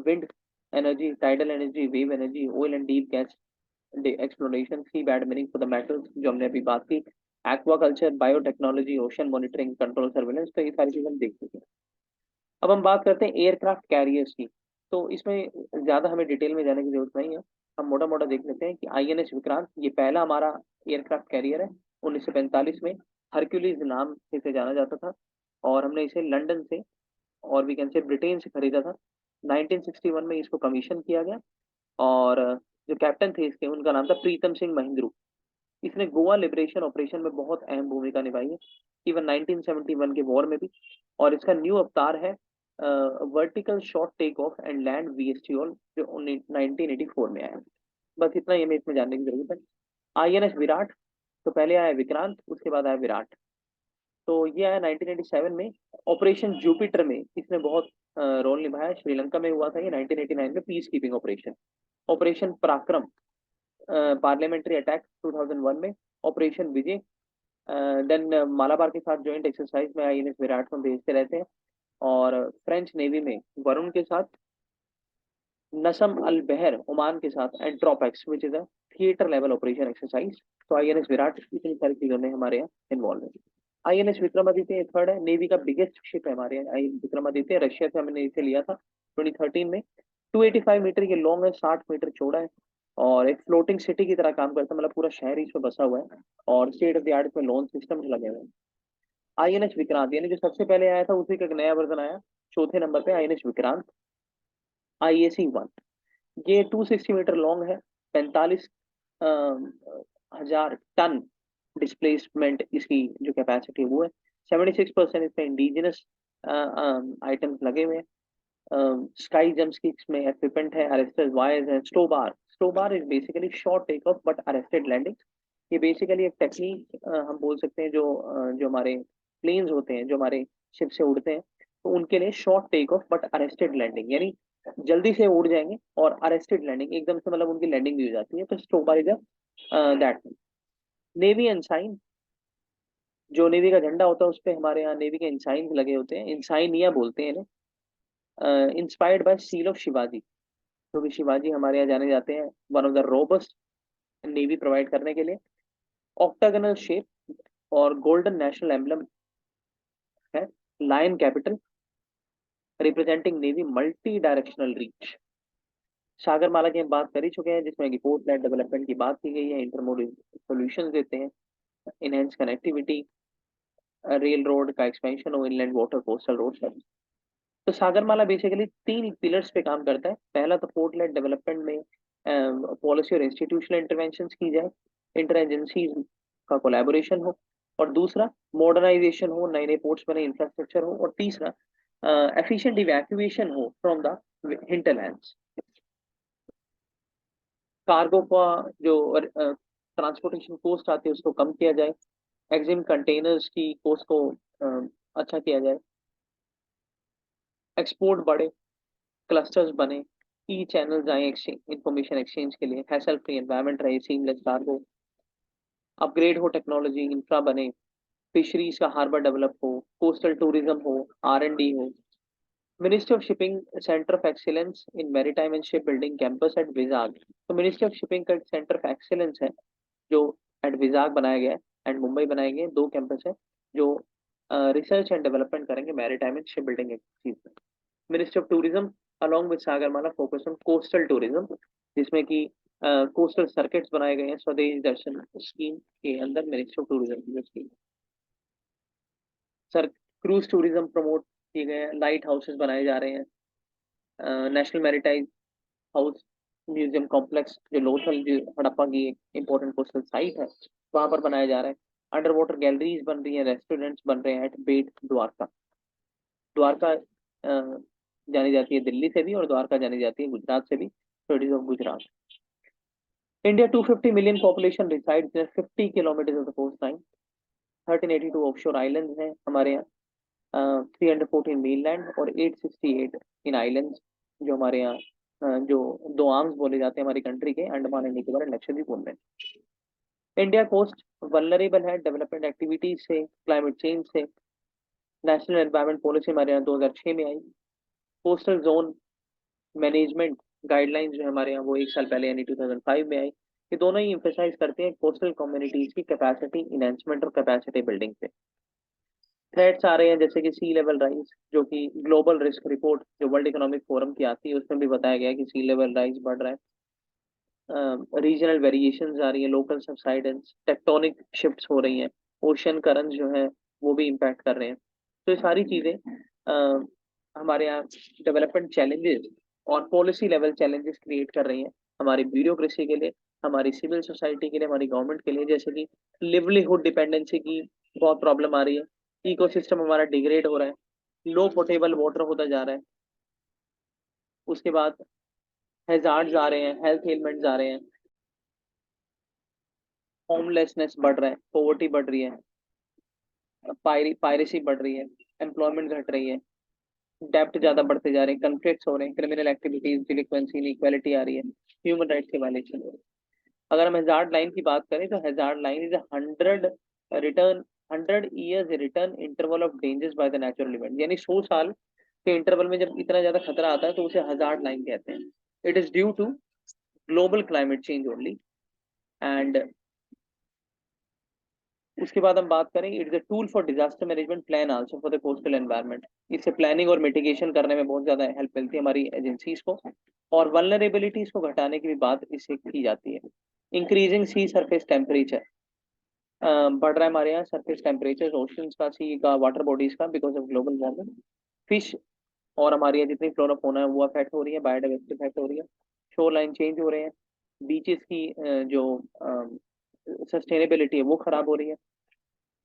Speaker 1: wind energy, tidal energy, wave energy, oil and deep gas exploration, seabed mining for the metals जो हमने अभी बात की, aquaculture, biotechnology, ocean monitoring, control, surveillance, तो ये सारी चीजें हम देख चुके हैं। अब हम बात करते हैं एयरक्राफ्ट कैरियर्स की। तो इसमें ज्यादा हमें डिटेल में जाने की जरूरत नहीं है, हम मोटा मोटा देख लेते हैं कि आईएनएस विक्रांत ये पहला हमारा एयरक्राफ्ट कैरियर है। 1945 में हरक्यूलिस नाम से इसे जाना जाता था, और हमने इसे लंदन से और वी कैन से ब्रिटेन से खरीदा था। 1961 में इसको कमीशन किया गया, और जो कैप्टन थे इसके उनका नाम था प्रीतम सिंह महिंद्रू। इसने गोवा लिबरेशन ऑपरेशन में बहुत अहम भूमिका निभाई है, इवन 1971 के वॉर में भी। और इसका न्यू अवतार है vertical short take off and land VSTOL, जो 1984 में आया। बस इतना ही हमें इसमें जानने की जरूरत है। आईएनएस विराट, तो पहले आया विक्रांत, उसके बाद आया विराट। तो ये आया 1987 में। ऑपरेशन जुपिटर में इसने बहुत रोल निभाया, श्रीलंका में हुआ था ये 1989 में, पीस कीपिंग ऑपरेशन। ऑपरेशन पराक्रम, पार्लियामेंट्री अटैक 2001 में। ऑपरेशन विजय, देन मालाबार के साथ ज्वाइंट एक्सरसाइज में आईएनएस विराट को भेजते रहते हैं। और फ्रेंच नेवी में वरुण के साथ, नसम अल बहर ओमान के साथ, and TROPEX which is a theatre level operation exercise. तो आईएनएस विराट इतनी सारी चीजों में हमारे यहाँ इन्वॉल्व है। आईएनएस विक्रमादित्य थर्ड है, नेवी का बिगेस्ट शिप है हमारे यहाँ। आई विक्रमादित्य रशिया से हमने इसे लिया था 2013 में। 285 मीटर के लॉन्ग है, 60 मीटर चौड़ा है, और एक फ्लोटिंग सिटी की तरह काम करता है, मतलब पूरा शहर ही इसमें बसा हुआ है, और स्टेट ऑफ द आर्ट इसमें लॉन्च सिस्टम लगे हुए हैं। आईएनएस विक्रांत यानी जो सबसे पहले आया था उसी का एक नया वर्जन आया, चौथे नंबर पे आईएनएस विक्रांत IAC-1। ये 260 मीटर लॉन्ग है, 45,000 टन डिस्प्लेसमेंट इसकी जो कैपेसिटी वो है। 76% इसमें इंडिजिनस आइटम्स लगे हुए हैं। स्काई जंप्स की इसमें इक्विपमेंट है, अरेस्टर्स, वायर्स है, STOBAR. STOBAR is basically short take off but arrested landing. ये बेसिकली एक टेक्निक हम बोल सकते हैं, जो हमारे प्लेन्स होते हैं, जो हमारे शिप से उड़ते हैं, तो उनके लिए short take off but arrested landing, यानी जल्दी से उड़ जाएंगे और अरेस्टेड लैंडिंग, एकदम से मतलब उनकी लैंडिंग भी हो जाती है। तो STOBAR is that. Navy ensign, जो नेवी का झंडा होता है उस पे हमारे यहाँ नेवी के इंसाइन लगे होते हैं, इंसाइनिया बोलते हैं इन्हें। Inspired by seal of Shivaji, क्योंकि शिवाजी हमारे यहाँ जाने जाते हैं one of the robust navy provide करने के लिए। ऑक्टागनल शेप और गोल्डन नेशनल एम्बलम है। Lion capital representing navy multi directional reach. Sagarmala की हम बात कर ही चुके हैं, जिसमें कि पोर्ट लेड डेवलपमेंट की बात की गई है, इंटरमोडल सॉल्यूशंस देते हैं, इनहेंस कनेक्टिविटी, रेल रोड का एक्सपेंशन हो, inland water coastal road service. तो सागरमाला बेसिकली 3 पिलर्स पे काम करता है। पहला तो पोर्ट लेड डेवलपमेंट में पॉलिसी और इंस्टीट्यूशनल इंटरवेंशन की जाए, इंटर एजेंसी का कोलैबोरेशन हो, और दूसरा मॉडर्नाइजेशन हो, नए नए पोर्ट्स बने, इंफ्रास्ट्रक्चर हो, और तीसरा एफिशिएंट इवैक्यूएशन हो फ्रॉम द हिंटरलैंड्स। कार्गो का जो ट्रांसपोर्टेशन कॉस्ट आती है उसको कम किया जाए, एक्सिम कंटेनर्स की कॉस्ट को अच्छा किया जाए, एक्सपोर्ट बढ़े, क्लस्टर्स बने, ई चैनल्स आए इंफॉर्मेशन एक्सचेंज के लिए, हैसल फ्री एनवायरनमेंट रहे, सीमलेस कार्गो, अपग्रेड हो टेक्नोलॉजी, इंफ्रा बने, फिशरीज का हार्बर डेवलप हो, कोस्टल टूरिज्म हो, R&D हो। Ministry of shipping centre of excellence in maritime and ship building campus at Vizag. तो मिनिस्ट्री ऑफ शिपिंग का सेंटर ऑफ एक्सीलेंस है जो एट विजाग बनाया गया है, एंड मुंबई बनाए गए, 2 कैंपस है जो रिसर्च एंड डेवलपमेंट करेंगे maritime and ship building activities में। Ministry of tourism along with Sagarmala focus on coastal tourism, जिसमें कि कोस्टल सर्किट्स बनाए गए हैं स्वदेश दर्शन स्कीम के अंदर, मिनिस्ट्री ऑफ टूरिज्म की scheme. Sir cruise tourism promote किए गए हैं, लाइट हाउसेस बनाए जा रहे हैं, national maritime house museum complex जो लोथल जो हड़प्पा की एक इम्पोर्टेंट कोस्टल साइट है वहां पर बनाया जा रहा है। अंडर वाटर गैलरीज बन रही है, रेस्टोरेंट्स बन रहे हैं एट बेट द्वारका। द्वारका जानी जाती है दिल्ली से भी, और द्वारका जानी जाती है गुजरात से भी, so it is of Gujarat. India 250 million population resides in 50 kilometre of the coast line. 1382 offshore islands हैं हमारे यहाँ, 314 मेनलैंड और 868 इन आइलैंड्स, जो हमारे यहाँ जो 2 आर्म्स बोले जाते हैं हमारी कंट्री के, अंडमान एंड निकोबार एंड लक्षद्वीप उनमें। इंडिया कोस्ट वल्नरेबल है डेवलपमेंट एक्टिविटीज से, क्लाइमेट चेंज से, नेशनल एनवायरमेंट पॉलिसी हमारे यहाँ 2006 में आई। कोस्टल जोन मैनेजमेंट गाइडलाइंस जो है हमारे यहाँ वो 1 साल पहले यानी 2005 में आई। ये दोनों ही इम्फेसाइज करते हैं कोस्टल कम्युनिटीज की कैपेसिटी इनहेंसमेंट और कैपेसिटी बिल्डिंग पे। थ्रेट्स आ रहे हैं जैसे कि सी लेवल राइज, जो कि ग्लोबल रिस्क रिपोर्ट जो वर्ल्ड इकोनॉमिक फोरम की आती है उसमें भी बताया गया है कि सी लेवल राइज बढ़ रहा है। रीजनल वेरिएशंस आ रही है, लोकल सबसाइडेंस, टेक्टोनिक शिफ्ट्स हो रही हैं, ओशन करंट्स जो है वो भी इम्पैक्ट कर रहे हैं। तो ये सारी चीजें हमारे यहाँ डेवलपमेंट चैलेंजेस और पॉलिसी लेवल चैलेंजेस क्रिएट कर रही हैं हमारी ब्यूरोक्रेसी के लिए, हमारी सिविल सोसाइटी के लिए, हमारी गवर्नमेंट के लिए। जैसे कि लिवलीहुड डिपेंडेंसी की बहुत प्रॉब्लम आ रही है, इकोसिस्टम हमारा डिग्रेड हो रहा है, लो पोटेबल वाटर होता जा रहा है। उसके बाद हैजार्ड्स आ रहे हैं, हेल्थ एलिमेंट्स आ रहे हैं, होमलेसनेस बढ़ रहा है, पॉवर्टी बढ़ रही है, पायरेसी बढ़ रही है, एम्प्लॉयमेंट घट रही है, डेप्ट ज्यादा बढ़ते जा रहे हैं, कन्फ्लिक्ट्स हो रहे हैं, क्रिमिनल एक्टिविटीज, डिलिक्वेंसी, इनइक्वालिटी आ रही है, ह्यूमन राइट्स के वायलेशन हो रहे हैं। अगर हम हैजार्ड लाइन की बात करें तो hazard line is 100 return 100 return interval of dangers by the natural event, यानी 100 साल के इंटरवल में जब इतना ज्यादा खतरा आता है तो उसे हैजार्ड लाइन कहते हैं। It is due to global climate change only. And उसके बाद हम बात करें, it is a tool for disaster management plan also for the coastal environment. इससे प्लानिंग और मिटिगेशन करने में बहुत ज्यादा हेल्प मिलती है हमारी एजेंसीज को, और वल्नरेबिलिटीज को घटाने की भी बात इससे की जाती है। इंक्रीजिंग सी सरफेस टेम्परेचर, बढ़ रहा है हमारे यहाँ सरफेस टेम्परेचर ओशंस का, सी का, वाटर बॉडीज का, because of global warming. Fish और हमारी यहाँ जितनी फ्लोरा फोना है वो अफेक्ट हो रही है, बायोडाइवर्सिटी अफेक्ट हो रही है, शोर लाइन चेंज हो रहे हैं, बीचेस की जो सस्टेनेबिलिटी है वो खराब हो रही है।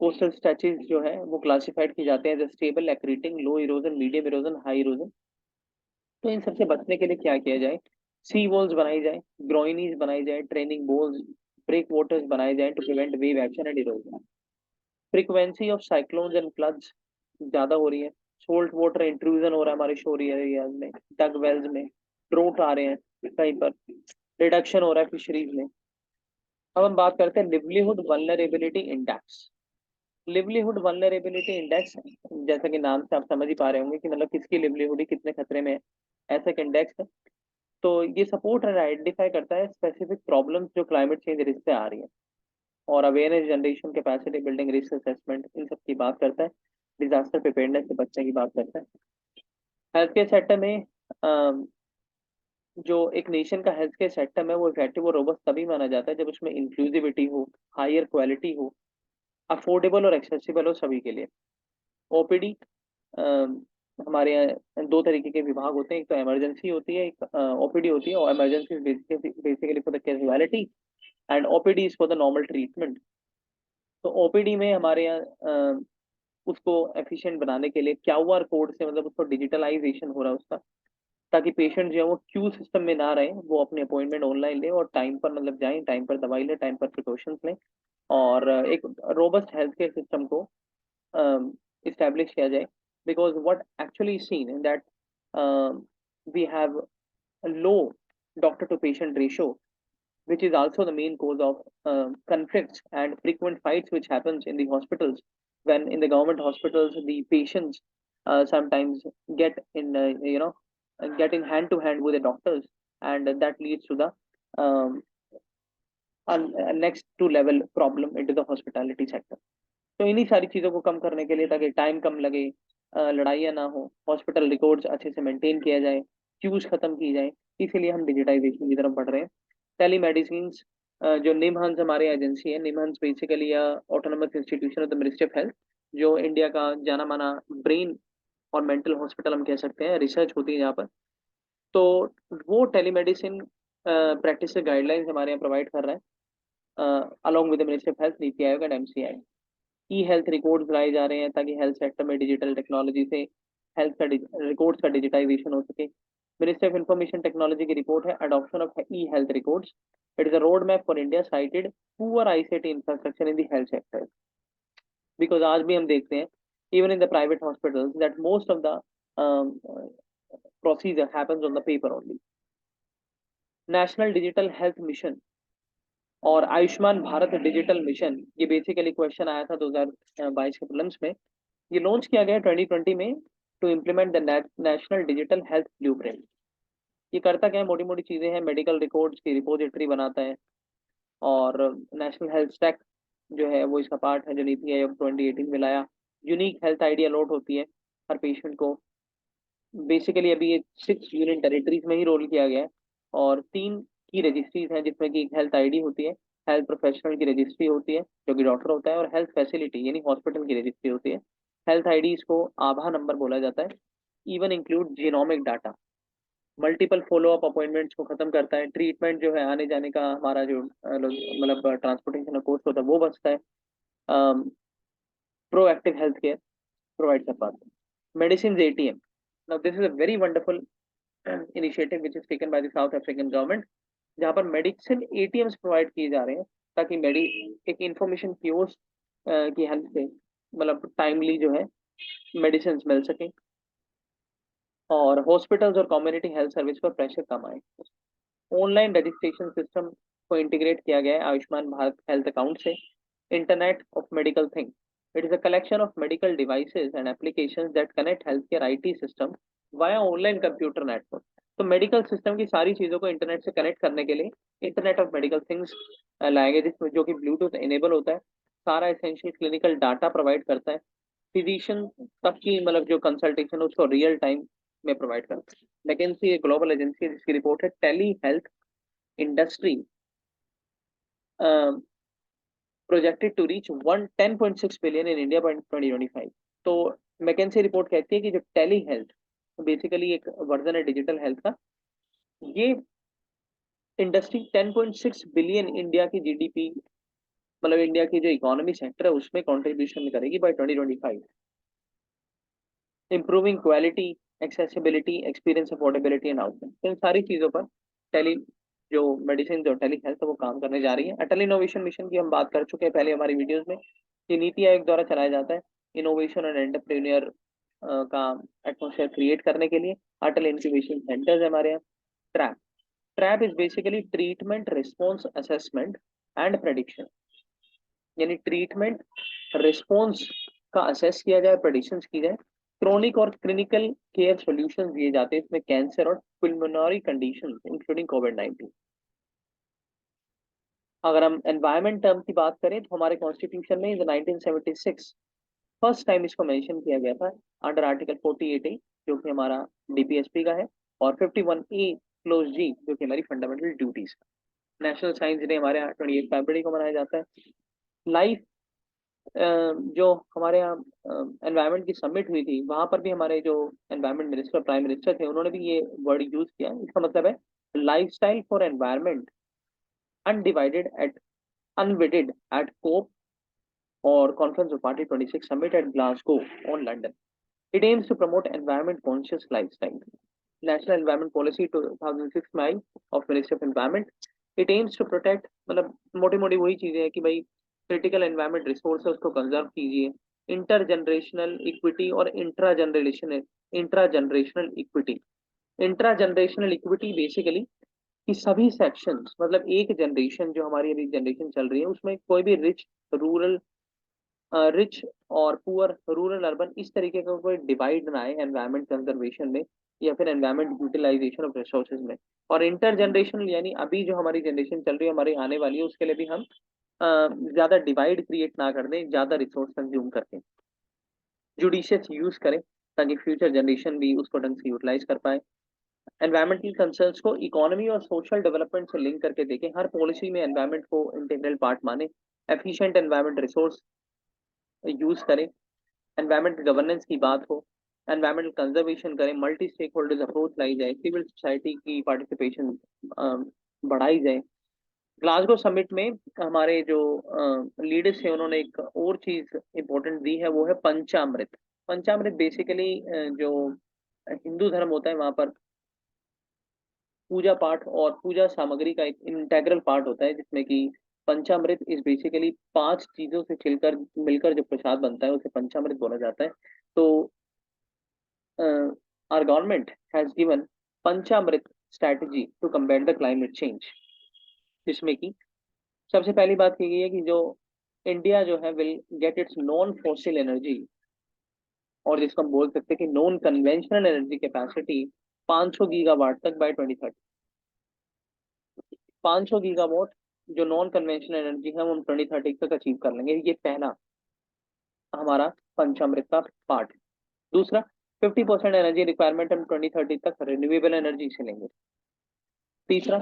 Speaker 1: कोस्टल स्ट्रेचेस जो है वो क्लासिफाइड किए जाते हैं, stable, accreting, low erosion, medium erosion, high erosion. तो इन सबसे बचने के लिए क्या किया जाए? सी वॉल्स बनाई जाए, ग्रोइनीज बनाई जाए, ट्रेनिंग बोल्स, ब्रेक वाटर्स बनाए जाए to prevent wave action and erosion. Frequency of cyclones and floods ज्यादा हो रही है, सोल्ट वाटर इंट्रूजन हो रहा है हमारे शोर एरियाज में, डग वेल्स में, ड्रोट आ रहे हैं कहीं पर, रिडक्शन हो रहा है फिशरीज में। अब हम बात करते हैं livelihood vulnerability index. Livelihood vulnerability index, जैसा कि नाम से आप समझ ही पा रहे होंगे कि मतलब किसकी लिवलीहुड कितने खतरे में है, ऐसा एक इंडेक्स है। तो ये सपोर्ट और आइडेंटिफाई करता है स्पेसिफिक प्रॉब्लम्स जो क्लाइमेट चेंज रिस्क से आ रही है, और awareness generation, capacity building, risk assessment, इन सब की बात करता है। डिजास्टर प्रिपेयर्डनेस से बचने की बात करता है। हेल्थ केयर सेक्टर में अम, जो एक नेशन का हेल्थ केयर सेक्टर है वो इफेक्टिव और रोबस्ट तभी माना जाता है जब उसमें इंक्लूसिविटी हो, हायर क्वालिटी हो, अफोर्डेबल और एक्सेसिबल हो सभी के लिए। ओपीडी, हमारे यहाँ दो तरीके के विभाग होते हैं, एक तो इमरजेंसी होती है, एक ओपीडी होती है। और emergency basically for the casualty and OPD is for the normal treatment. तो ओपीडी में हमारे यहाँ उसको एफिशिएंट बनाने के लिए क्यूआर कोड से, मतलब उसको डिजिटलाइजेशन हो रहा है उसका, ताकि पेशेंट जो है वो क्यू सिस्टम में ना रहे, वो अपने अपॉइंटमेंट ऑनलाइन ले और टाइम पर मतलब जाएं, टाइम पर दवाई ले, टाइम पर प्रिकॉशंस लें, और एक रोबस्ट हेल्थ केयर सिस्टम को इस्टेब्लिश किया जाए। Because what actually seen in that we have low doctor to patient ratio, which is also the main cause of conflicts and frequent fights which happens in the hospitals. When in the government hospitals the patients sometimes get in get in hand to hand with the doctors, and that leads to the um, next to level problem into the hospitality sector. तो इन्हीं सारी चीज़ों को कम करने के लिए, ताकि time कम लगे, लड़ाइयाँ ना हो, हॉस्पिटल रिकॉर्ड्स अच्छे से मेंटेन किया जाए, क्यूज खत्म की जाए, इसीलिए हम डिजिटाइजेशन की तरफ बढ़ रहे हैं। टेलीमेडिसिन, जो निमहंस हमारी एजेंसी है, NIMHANS basically autonomous institution of the ministry of health, जो इंडिया का जाना माना ब्रेन और मेंटल हॉस्पिटल हम कह सकते हैं, रिसर्च होती है यहाँ पर। तो वो टेलीमेडिसिन प्रैक्टिस गाइडलाइंस हमारे यहाँ प्रोवाइड कर रहा है along with the ministry of health, NITI Aayog and MCI. E health records लाए जा रहे हैं ताकि हेल्थ सेक्टर में डिजिटल टेक्नोलॉजी से हेल्थ का रिकॉर्ड्स का डिजिटाइजेशन हो सके। मिनिस्ट्री ऑफ इंफॉर्मेशन टेक्नोलॉजी की रिपोर्ट है adoption of e health records, it is a road map for India cited poor ICT infrastructure in the health sector. Because आज भी हम देखते हैं even in the private hospitals that most of the procedure happens on the paper only. National digital health mission और Ayushman Bharat digital mission, ये basically question आया था 2022 के प्रीलिम्स में। ये लॉन्च किया गया 2020 में to implement the national digital health blueprint. ये करता क्या है, मोटी मोटी चीजें हैं, मेडिकल रिकॉर्ड्स की रिपोजिटरी बनाता है, और नेशनल हेल्थ स्टैक जो है वो इसका पार्ट है, जो नीति आयोग 2018 में लाया। यूनिक हेल्थ आईडी अलॉट होती है हर पेशेंट को। बेसिकली अभी ये 6 यूनियन टेरिटरीज में ही रोल किया गया है, और 3 की रजिस्ट्रीज हैं, जिसमें कि एक हेल्थ आईडी होती है, हेल्थ प्रोफेशनल की रजिस्ट्री होती है जो कि डॉक्टर होता है, और हेल्थ फैसिलिटी यानी हॉस्पिटल की रजिस्ट्री होती है। हेल्थ आईडीज को आभा नंबर बोला जाता है। Even include genomic data. Multiple follow up appointments को खत्म करता है। ट्रीटमेंट जो है, आने जाने का हमारा जो मतलब ट्रांसपोर्टेशन कॉस्ट होता है वो बचता है। प्रोएक्टिव हेल्थ केयर प्रोवाइड कर पाते हैं। Medicine ATM, now this is a very wonderful initiative which is taken by the south African government, जहाँ पर मेडिसिन एटीएम्स प्रोवाइड किए जा रहे हैं, ताकि मेडि एक इंफॉर्मेशन कियोस्क की हेल्प से मतलब टाइमली जो है मेडिसिन मिल सके, और हॉस्पिटल्स और कम्युनिटी हेल्थ सर्विस पर प्रेशर कम आए। ऑनलाइन रजिस्ट्रेशन सिस्टम को इंटीग्रेट किया गया है आयुष्मान भारत हेल्थ अकाउंट से। Internet of medical thing, it is a collection of medical devices and applications that connect health care IT system via online computer network. तो medical system की सारी चीजों को इंटरनेट से कनेक्ट करने के लिए इंटरनेट ऑफ मेडिकल थिंग्स लाएंगे, जिसमें जो कि ब्लूटूथ इनेबल होता है, सारा एसेंशियल क्लिनिकल डाटा प्रोवाइड करता है, फिजिशियन तक की मतलब जो कंसल्टेशन है उसको रियल टाइम में प्रोवाइड करता है। मैकेंसी एक ग्लोबल एजेंसी है जिसकी रिपोर्ट है tele health industry projected to reach 10.6 billion in India by 2025। तो मैकेंसी रिपोर्ट कहती है कि जो टेली हेल्थ बेसिकली एक वर्जन है डिजिटल हेल्थ का, ये इंडस्ट्री 10.6 बिलियन इंडिया की जीडीपी मतलब इंडिया की जो इकोनॉमी सेक्टर है उसमें कंट्रीब्यूशन करेगी by 2025। Improving quality, accessibility, experience, affordability and outcome, तो इन सारी चीजों पर टेली जो मेडिसिन जो टेली हेल्थ है वो काम करने जा रही है। अटल इनोवेशन मिशन की हम बात कर चुके हैं पहले हमारी वीडियोस में। ये नीति आयोग द्वारा चलाया जाता है इनोवेशन और एंटरप्रेन्योर का एटमोसफेयर क्रिएट करने के लिए। अटल इंक्यूबेशन सेंटर्स है हमारे यहाँ। Trap, trap is basically treatment response assessment and prediction, यानी ट्रीटमेंट रिस्पॉन्स का असेस किया जाए, प्रेडिक्शंस की जाए। क्रोनिक और क्लिनिकल केयर सॉल्यूशंस दिए जाते हैं इसमें, कैंसर और पुल्मोनरी कंडीशंस इंक्लूडिंग कोविड-19। अगर हम एनवायरमेंट टर्म की बात करें तो हमारे कॉन्स्टिट्यूशन में 1976 फर्स्ट टाइम इसको मेंशन किया गया था अंडर आर्टिकल 48A जो कि हमारा डीपीएसपी का है, और 51A क्लोज जी जो कि हमारी fundamental duties. National science day हमारे यहाँ 28 फरवरी को मनाया जाता है। लाइफ जो हमारे यहाँ एनवायरनमेंट की समिट हुई थी वहां पर भी हमारे जो एनवायरनमेंट मिनिस्टर प्राइम मिनिस्टर थे उन्होंने भी ये वर्ड यूज किया। इसका मतलब है lifestyle for environment undivided at undivided at COP और conference of party 26 summit at Glasgow on London. It aims to promote environment conscious lifestyle. National environment policy 2006 में आई of ministry of environment. It aims to protect, मतलब मोटी मोटी वही चीजें हैं कि भाई क्रिटिकल एनवायरनमेंट रिसोर्स है उसको कंजर्व कीजिए। इंटर जनरेशनल इक्विटी और intra generational equity. Intra generational equity basically कि सभी सेक्शंस, मतलब एक जनरेशन जो हमारी अभी जनरेशन चल रही है उसमें कोई भी रूरल रिच और पुअर, रूरल अर्बन, इस तरीके का कोई डिवाइड ना आए एनवायरनमेंट कंजर्वेशन में या फिर एनवायरनमेंट यूटिलाइजेशन ऑफ रिसोर्सेज में। और इंटर जनरेशनल यानी अभी जो हमारी जनरेशन चल रही है, हमारी आने वाली है, उसके लिए भी हम ज्यादा डिवाइड क्रिएट ना कर दें ज्यादा रिसोर्स कंज्यूम करके, जुडिशियस यूज करें ताकि फ्यूचर जनरेशन भी उसको ढंग से यूटिलाइज कर पाए। एनवायरमेंटल कंसर्न्स को इकोनॉमी और सोशल डेवलपमेंट से लिंक करके देखें, हर पॉलिसी में एनवायरमेंट को इंटीग्रल पार्ट माने। एफिशिएंट एनवायरमेंट रिसोर्स यूज करें। एनवायरमेंट गवर्नेंस की बात हो, एनवायरमेंटल कंजर्वेशन करें, मल्टी स्टेक होल्डर्स अप्रोच लाई जाए, सिविल सोसाइटी की पार्टिसिपेशन बढ़ाई जाए। ग्लासगो समिट में हमारे जो लीडर्स हैं उन्होंने एक और चीज इंपॉर्टेंट दी है, वो है पंचामृत। पंचामृत बेसिकली जो हिंदू धर्म होता है वहां पर पूजा पाठ और पूजा सामग्री का एक इंटेग्रल पार्ट होता है, जिसमें कि पंचामृत इस बेसिकली 5 चीजों से छिलकर मिलकर जो प्रसाद बनता है उसे पंचामृत बोला जाता है। तो our government has given Panchamrit strategy to combat the climate change, जिसमें कि सबसे पहली बात की गई है कि जो इंडिया जो है will get it's non fossil energy और जिसको हम बोल सकते हैं कि non conventional energy capacity 500 gigawatt तक बाय 2030। 500 गीगावाट जो नॉन कन्वेंशनल एनर्जी है वो हम 2030 तक अचीव कर लेंगे। ये पहला हमारा पंचामृत का पार्ट है। दूसरा, 50% एनर्जी रिक्वायरमेंट हम 2030 तक रिन्यूएबल एनर्जी से लेंगे। तीसरा,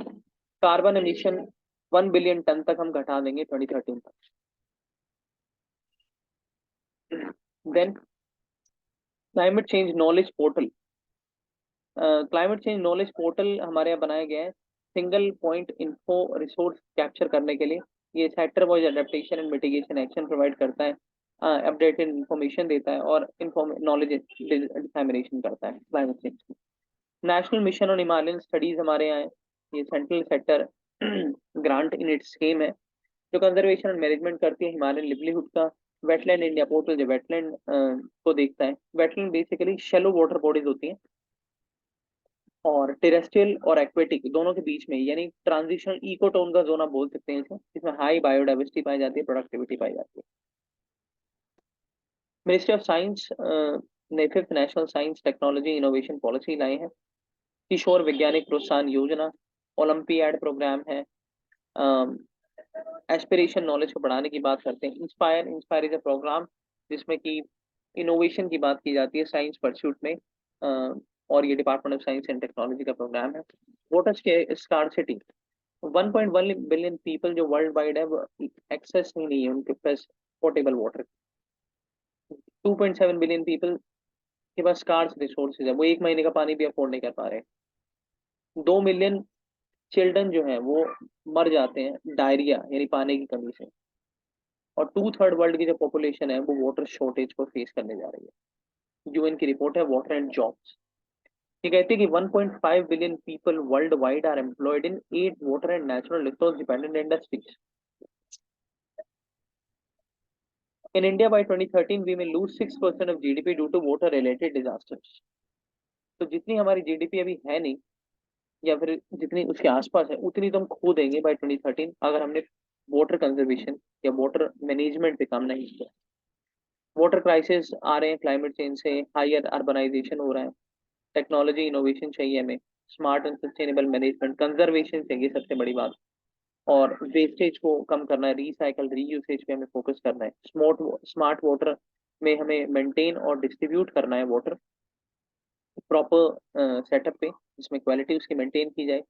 Speaker 1: कार्बन एमिशन 1 बिलियन टन तक हम घटा देंगे 2030 तक। Then climate change knowledge portal. Climate change knowledge portal हमारे यहाँ बनाया गया है single point info resource capture करने के लिए। ये sector wise adaptation and mitigation action provide करता है, अपडेटेड इंफॉर्मेशन देता है और नॉलेज डिसैमिनेशन करता है क्लाइमेट चेंज की। National mission on Himalayan studies हमारे यहाँ है। ये central sector grant in its scheme है जो कंजर्वेशन एंड मैनेजमेंट करती है हिमालयन लिवलीहुड का। वेटलैंड इंडिया पोर्टल जो वेटलैंड को देखता है। Wetland basically shallow water bodies होती हैं और टेरेस्ट्रियल और एक्वेटिक दोनों के बीच में, यानी ट्रांजिशनल इकोटोन का जोन आप बोल सकते हैं इसे, इसमें हाई बायोडाइवर्सिटी पाई जाती है, प्रोडक्टिविटी पाई जाती है। मिनिस्ट्री ऑफ साइंस ने fifth national science technology innovation policy लाए हैं। किशोर वैज्ञानिक प्रोत्साहन योजना, ओलंपियाड प्रोग्राम है, एस्पिरेशन नॉलेज को बढ़ाने की बात करते हैं। Inspire, inspire is a programme जिसमें कि इनोवेशन की बात की जाती है साइंस परस्यूट में, और ये department of science and technology का प्रोग्राम है। वाटर स्कार्सिटी, 1.1 बिलियन पीपल जो वर्ल्ड वाइड है वो एक्सेस ही नहीं है उनके पास पोर्टेबल वाटर। 2.7 बिलियन पीपल के पास स्कार्स रिसोर्सेज है, वो एक महीने का पानी भी अफोर्ड नहीं कर पा रहे। 2 मिलियन चिल्ड्रन जो है वो मर जाते हैं डायरिया यानी पानी की कमी से। और 2/3 वर्ल्ड की जो पॉपुलेशन है वो वाटर शॉर्टेज को फेस करने जा रही है। यूएन की रिपोर्ट है वाटर एंड जॉब्स। ये कहती है कि 1.5 billion people world wide are employed in 8 water and natural resource dependent industries. In India by 2013 we may lose 6% of GDP due to water related disasters। तो जितनी हमारी GDP अभी है नहीं या फिर जितनी उसके आसपास है उतनी तो हम खो देंगे बाय 2013 अगर हमने वाटर कंजर्वेशन या वाटर मैनेजमेंट पे काम नहीं किया। वाटर क्राइसिस आ रहे हैं क्लाइमेट चेंज से, हायर अर्बनाइजेशन हो रहा है, टेक्नोलॉजी इनोवेशन चाहिए हमें, smart and sustainable management, conservation चाहिए सबसे बड़ी बात, और वेस्टेज को कम करना है, रिसाइकल रीयूसेज पे हमें फोकस करना है। स्मार्ट वाटर में हमें मेंटेन और डिस्ट्रीब्यूट करना है वाटर प्रॉपर सेटअप पे जिसमें क्वालिटी उसकी मेंटेन की जाए।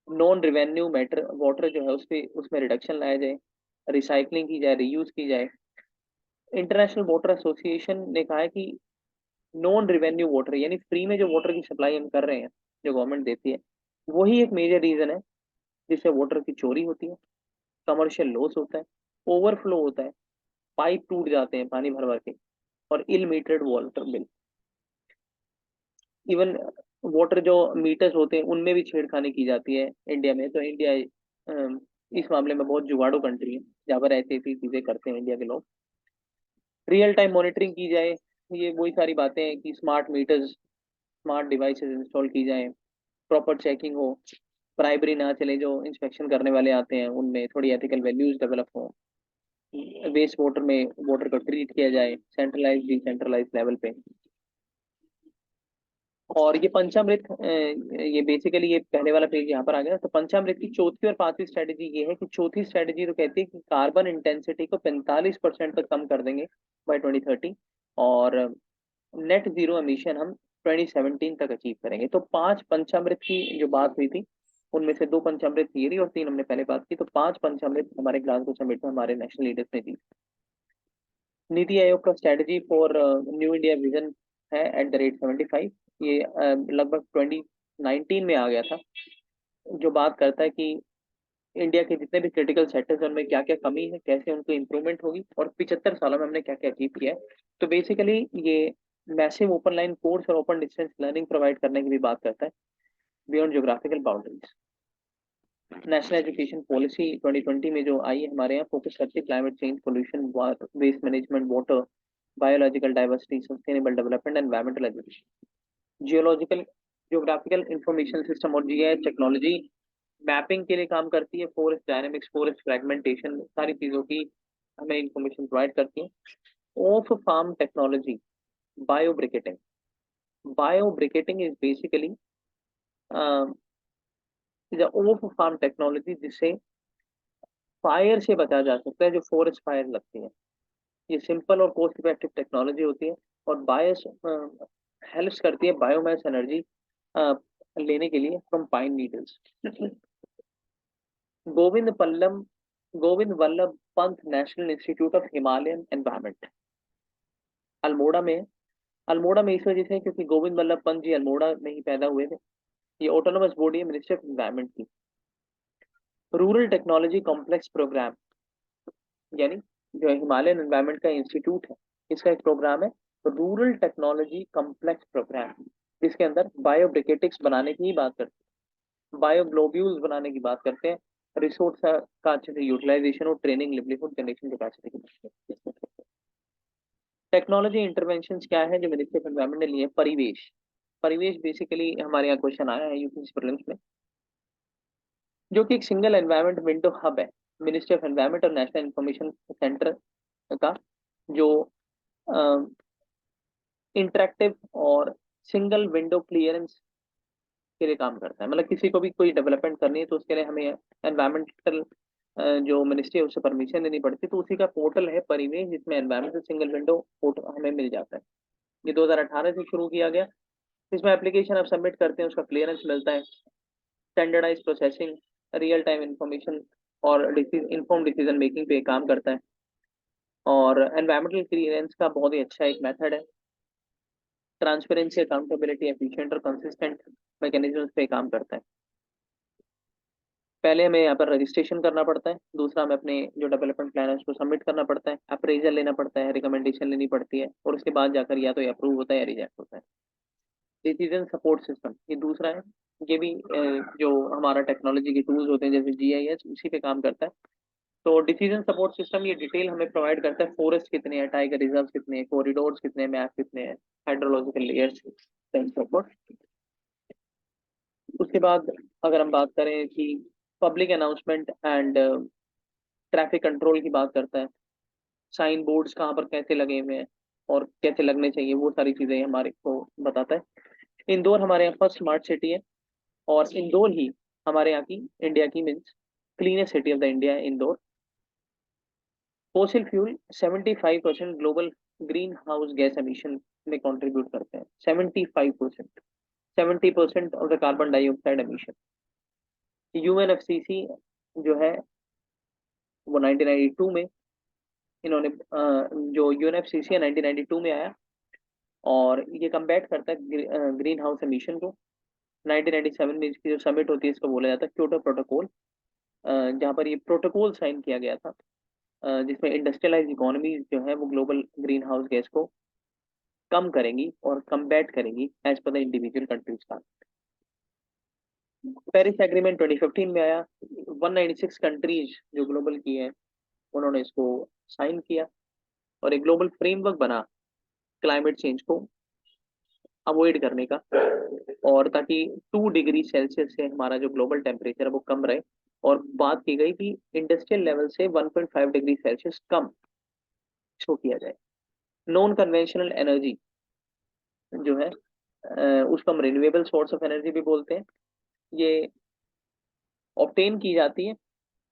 Speaker 1: नॉन रिवेन्यू मैटर वाटर जो है उस पे उसमें रिडक्शन लाया जाए, रिसाइकलिंग की जाए, रीयूज की जाए। इंटरनेशनल वाटर एसोसिएशन ने कहा है कि नॉन रिवेन्यू वाटर यानी फ्री में जो वाटर की सप्लाई हम कर रहे हैं जो गवर्नमेंट देती है वही एक मेजर रीजन है जिससे वाटर की चोरी होती है, कमर्शियल लॉस होता है, ओवरफ्लो होता है, पाइप टूट जाते हैं पानी भर भर के, और ill metered water bill. Even water जो मीटर्स होते हैं उनमें भी छेड़खानी की जाती है इंडिया में। तो इंडिया इस मामले में बहुत जुगाड़ू कंट्री है जहाँ पर ऐसी ऐसी चीजें करते हैं इंडिया के लोग। रियल टाइम मॉनिटरिंग की जाए, ये वही सारी बातें हैं कि smart meters, smart devices install की जाए, प्रॉपर चेकिंग हो, प्राइबरी ना चले, जो इंस्पेक्शन करने वाले आते हैं उनमें थोड़ी एथिकल वैल्यूज डेवलप हो, वेस्ट वाटर में वाटर को ट्रीट किया जाए सेंट्रलाइज डिसेंट्रलाइज लेवल पे। और ये पंचामृत ये बेसिकली ये पहले वाला पेज यहाँ पर आ गया। तो पंचामृत की चौथी और पांचवी स्ट्रेटेजी ये है कि चौथी स्ट्रेटेजी तो कहती है कि कार्बन इंटेंसिटी को 45% तक कम कर देंगे बाय 2030 और नेट जीरो एमिशन हम 2017 तक अचीव करेंगे। तो 5 पंचामृत की जो बात हुई थी उनमें से 2 पंचामृत ये रही और 3 हमने पहले बात की। तो 5 पंचामृत हमारे ग्लासगो समिट में हमारे नेशनल लीडर्स ने दी। नीति आयोग का strategy for new India vision है @75। ये लगभग 2019 में आ गया था, जो बात करता है कि इंडिया के जितने भी क्रिटिकल सेक्टर्स हैं उनमें क्या क्या कमी है, कैसे उनको इम्प्रूवमेंट होगी और 75 सालों में हमने क्या क्या अचीव किया है। तो बेसिकली ये मैसिव ओपन लाइन कोर्स और ओपन डिस्टेंस लर्निंग प्रोवाइड करने की भी बात करता है beyond geographical boundaries. National education policy 2020 में जो आई है हमारे यहाँ फोकस करती है climate change, pollution, waste management, water, biological diversity, sustainable development, environmental education, geological geographical information system और जीआईएस टेक्नोलॉजी मैपिंग के लिए काम करती है, फॉरेस्ट डायनेमिक्स, फॉरेस्ट फ्रेगमेंटेशन, सारी चीज़ों की हमें इंफॉर्मेशन प्रोवाइड करती है। Off farm technology, biobriquetting. Biobriquetting is basically is off farm technology जिससे फायर से बचा जा सकता है, जो फॉरेस्ट फायर लगती है। ये सिंपल और कॉस्ट इफेक्टिव टेक्नोलॉजी होती है और बायोस हेल्प्स करती है बायोमास एनर्जी लेने के लिए from pine needles. Govind Pallam Govind Vallabh Pant national institute of Himalayan environment Almora में। अल्मोड़ा में इस वजह से क्योंकि गोविंद वल्लभ पंत जी अल्मोड़ा में ही पैदा हुए थे। ये ऑटोनोमस बॉडी है मिनिस्ट्री ऑफ एनवायरमेंट की। रूरल टेक्नोलॉजी कॉम्प्लेक्स प्रोग्राम, यानी जो हिमालयन एनवायरमेंट का इंस्टीट्यूट है, इसका एक प्रोग्राम है रूरल टेक्नोलॉजी कॉम्प्लेक्स प्रोग्राम, जिसके अंदर बायोब्रिकेटिक्स बनाने की ही बात करते हैं, बायोग्लोब्यूल्स बनाने की बात करते हैं, रिसोर्स का अच्छे से यूटिलाइजेशन और ट्रेनिंग लिवलीहुड जनरेशन कैपेसिटी की बात करते हैं। टेक्नोलॉजी इंटरवेंशन क्या है जो मिनिस्ट्री ऑफ एनवायरमेंट ने लिए? परिवेश। परिवेश बेसिकली हमारे यहाँ क्वेश्चन आया है यूपीएससी प्रीलिम्स में, जो कि एक सिंगल एनवायरमेंट विंडो हब है मिनिस्ट्री ऑफ एनवायरमेंट और नेशनल इंफॉर्मेशन सेंटर का, जो इंटरेक्टिव और सिंगल विंडो क्लियरेंस के लिए काम करता है। मतलब किसी को भी कोई डेवलपमेंट करनी है तो उसके लिए हमें एनवायरमेंटल जो मिनिस्ट्री है उससे परमिशन लेनी पड़ती है, तो उसी का पोर्टल है परिवेश, जिसमें एनवायरमेंटल सिंगल विंडो पोर्टल हमें मिल जाता है। ये 2018 से शुरू किया गया। इसमें एप्लीकेशन आप सबमिट करते हैं, उसका क्लियरेंस मिलता है, standardise processing, real time information और इन्फॉर्म डिसीजन मेकिंग पे काम करता है। और एनवायरमेंटल क्लियरेंस का बहुत ही अच्छा एक मेथड है। ट्रांसपेरेंसी, अकाउंटेबिलिटी, एफिशिएंट और कंसिस्टेंट मैकेनिज्म पे काम करता है। पहले हमें यहाँ पर रजिस्ट्रेशन करना पड़ता है, दूसरा हमें अपने जो डेवलपमेंट प्लान है उसको सबमिट करना पड़ता है, अप्रेजल लेना पड़ता है, रिकमेंडेशन लेनी पड़ती है, और उसके बाद जाकर या तो अप्रूव होता है या रिजेक्ट होता है। डिसीजन सपोर्ट सिस्टम ये दूसरा है। ये भी जो हमारा टेक्नोलॉजी के टूल्स होते हैं जैसे जीआईएस, उसी पे काम करता है। तो डिसीजन सपोर्ट सिस्टम ये डिटेल हमें प्रोवाइड करता है, फॉरेस्ट कितने हैं, टाइगर रिजर्व कितने हैं, कॉरिडोर्स कितने हैं, मैप कितने हैं, हाइड्रोलॉजिकल लेयर्स, सपोर्ट। उसके बाद अगर हम बात करें कि public announcement and traffic control की बात करता है, साइन बोर्ड्स कहाँ पर कैसे लगे हुए हैं और कैसे लगने चाहिए, वो सारी चीजें हमारे को बताता है। इंदौर हमारे यहाँ फर्स्ट स्मार्ट सिटी है, और इंदौर ही हमारे यहाँ की इंडिया की means cleanest city of the India है Indore. Fossil fuel 75% global green house gas emission में कंट्रीब्यूट करते हैं, 75%, 70% of the carbon dioxide emission. UNFCC जो है वो 1992 में इन्होंने जो यूएनएफसीसी है 1992 में आया, और ये कम्बैट करता है ग्रीन हाउस एमिशन को। 1997 में इसकी जो समिट होती है इसको बोला जाता है क्योटो प्रोटोकॉल, जहाँ पर ये प्रोटोकॉल साइन किया गया था, जिसमें इंडस्ट्रियलाइज इकोनॉमी जो है वो ग्लोबल ग्रीन हाउस गैस को कम करेंगी और कम्बैट करेंगी as per the individual countries का। पेरिस एग्रीमेंट 2015 में आया, 196 कंट्रीज जो ग्लोबल की है उन्होंने इसको साइन किया, और एक ग्लोबल फ्रेमवर्क बना क्लाइमेट चेंज को अवॉइड करने का, और ताकि 2 डिग्री सेल्सियस से हमारा जो ग्लोबल टेम्परेचर है वो कम रहे। और बात की गई कि इंडस्ट्रियल लेवल से 1.5 डिग्री सेल्सियस कम इसको किया जाए। नॉन कन्वेंशनल एनर्जी जो है उसको हम रिन्यूएबल सोर्स ऑफ एनर्जी भी बोलते हैं। ये ऑब्टेन की जाती है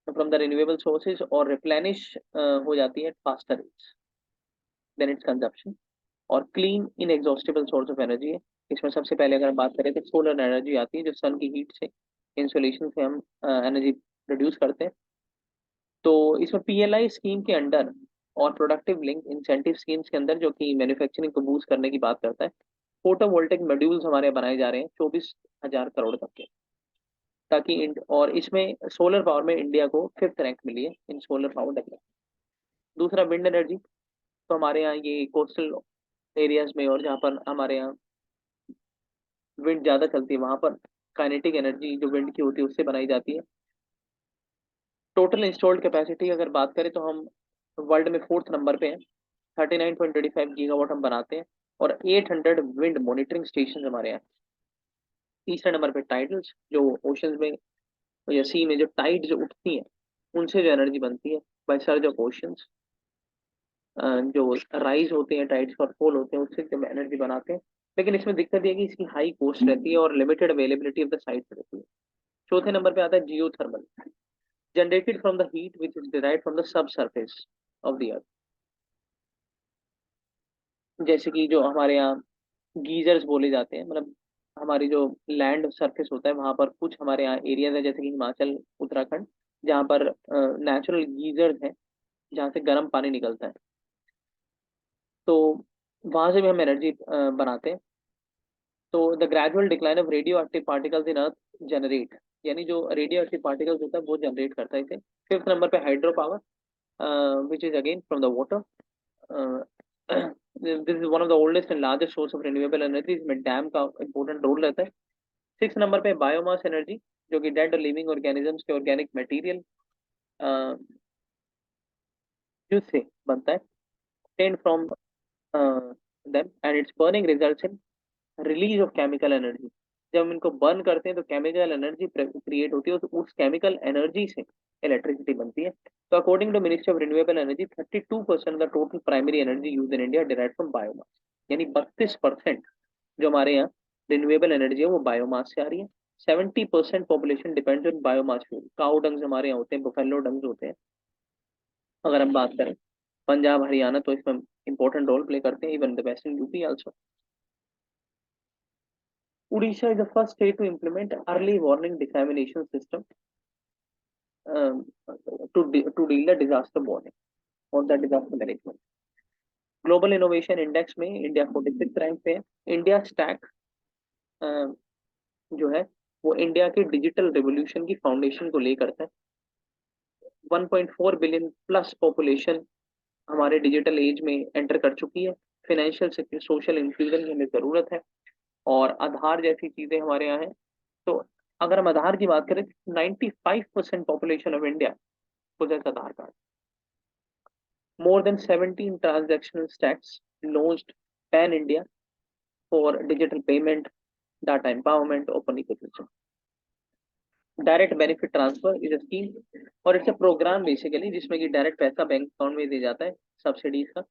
Speaker 1: फ्रॉम द रिन्यूएबल सोर्सेज और रिप्लेनिश हो जाती है फास्टर देन इट्स कंजप्शन। और clean in exhaustible source of energy है। इसमें सबसे पहले अगर हम बात करें तो सोलर एनर्जी आती है, जो सन की हीट से, इंसोलेशन से हम एनर्जी प्रोड्यूस करते हैं। तो इसमें पीएलआई स्कीम के अंडर और प्रोडक्टिव लिंक इंसेंटिव स्कीम्स के अंदर, जो कि मैन्युफैक्चरिंग को बूस्ट करने की बात करता है, फोटोवोल्टिक मॉड्यूल्स हमारे बनाए जा रहे हैं 24,000 करोड़ तक के, ताकि और इसमें सोलर पावर में इंडिया को 5th रैंक मिली है इन सोलर पावर डेवलपमेंट। दूसरा विंड एनर्जी, तो हमारे यहाँ ये कोस्टल एरियाज में और जहाँ पर हमारे यहाँ विंड ज्यादा चलती है वहां पर काइनेटिक एनर्जी जो विंड की होती है उससे बनाई जाती है। टोटल इंस्टॉल्ड कैपेसिटी अगर बात करें तो हम वर्ल्ड में 4th नंबर पे हैं, 39.25 गीगावाट हम बनाते हैं, और 800 विंड मॉनिटरिंग स्टेशन हमारे यहाँ। तीसरे नंबर पे टाइडल्स, जो ओशंस में या सी में जो टाइड जो उठती है उनसे जो एनर्जी बनती है बाय सर्ज ऑफ ओशंस। जो राइज होते हैं, टाइड्स और फॉल होते हैं, उससे जब एनर्जी बनाते हैं। लेकिन इसमें दिक्कत ये है कि इसकी हाई कॉस्ट रहती है और limited availability of the sites रहती है। चौथे नंबर पे आता है geothermal, generated from the heat which is derived from the sub surface of the earth. जैसे कि जो हमारे यहाँ गीजर्स बोले जाते हैं, मतलब हमारी जो लैंड सरफेस होता है वहां पर कुछ हमारे यहाँ एरियाज है, जैसे कि हिमाचल, उत्तराखंड, जहाँ पर नेचुरल गीजर्स हैं, जहाँ से गर्म पानी निकलता है। तो वहां से भी हम एनर्जी बनाते हैं। तो the gradual decline of radio active particles in earth generate, यानी जो रेडियो एक्टिव पार्टिकल्स होता है वो जनरेट करता है इसे। फिफ्थ नंबर पे hydro power, which is again from the water. This is one of the oldest and largest source of renewable energy. इसमें डैम का इंपॉर्टेंट रोल रहता है। सिक्स नंबर पे बायोमास एनर्जी, जो कि डेड और लिविंग ऑर्गेनिजम्स के ऑर्गेनिक मटेरियल जिससे बनता है, obtained from them, and its burning results in release of chemical energy. जब हम इनको बर्न करते हैं तो केमिकल एनर्जी क्रिएट होती है, तो उस केमिकल एनर्जी से इलेक्ट्रिसिटी बनती है। तो according to ministry of renewable energy 32% the total primary energy use in India derive from biomass, यानी 32% जो हमारे यहाँ रिन्यूएबल एनर्जी है वो बायोमास से आ रही है। 70% population depends on biomass fuel. Cow dungs हमारे यहाँ होते हैं, बुफेलो डंग्स होते हैं। अगर हम बात करें पंजाब हरियाणा, तो इसमें इंपॉर्टेंट रोल प्ले करते हैं, even the western UP also. Odisha is the first state to implement early warning dissemination system, um, to deal the disaster warning और the disaster management. Global innovation index में India 46 rank पे है। India stack जो है वो India के digital revolution की foundation को ले करता है। 1.4 बिलियन प्लस पॉपुलेशन हमारे डिजिटल एज में एंटर कर चुकी है। फाइनेंशियल सोशल इंक्लूजन की हमें जरूरत है, और आधार जैसी चीजें हमारे यहाँ है। तो अगर हम आधार की बात करें, 95% population of India possess Aadhaar card. More than 17 transactional stacks launched pan India for digital payment, data empowerment, open ecosystem. Direct benefit transfer is a scheme, और इट्स अ प्रोग्राम बेसिकली जिसमें कि डायरेक्ट पैसा bank account में दिया जाता है subsidies का।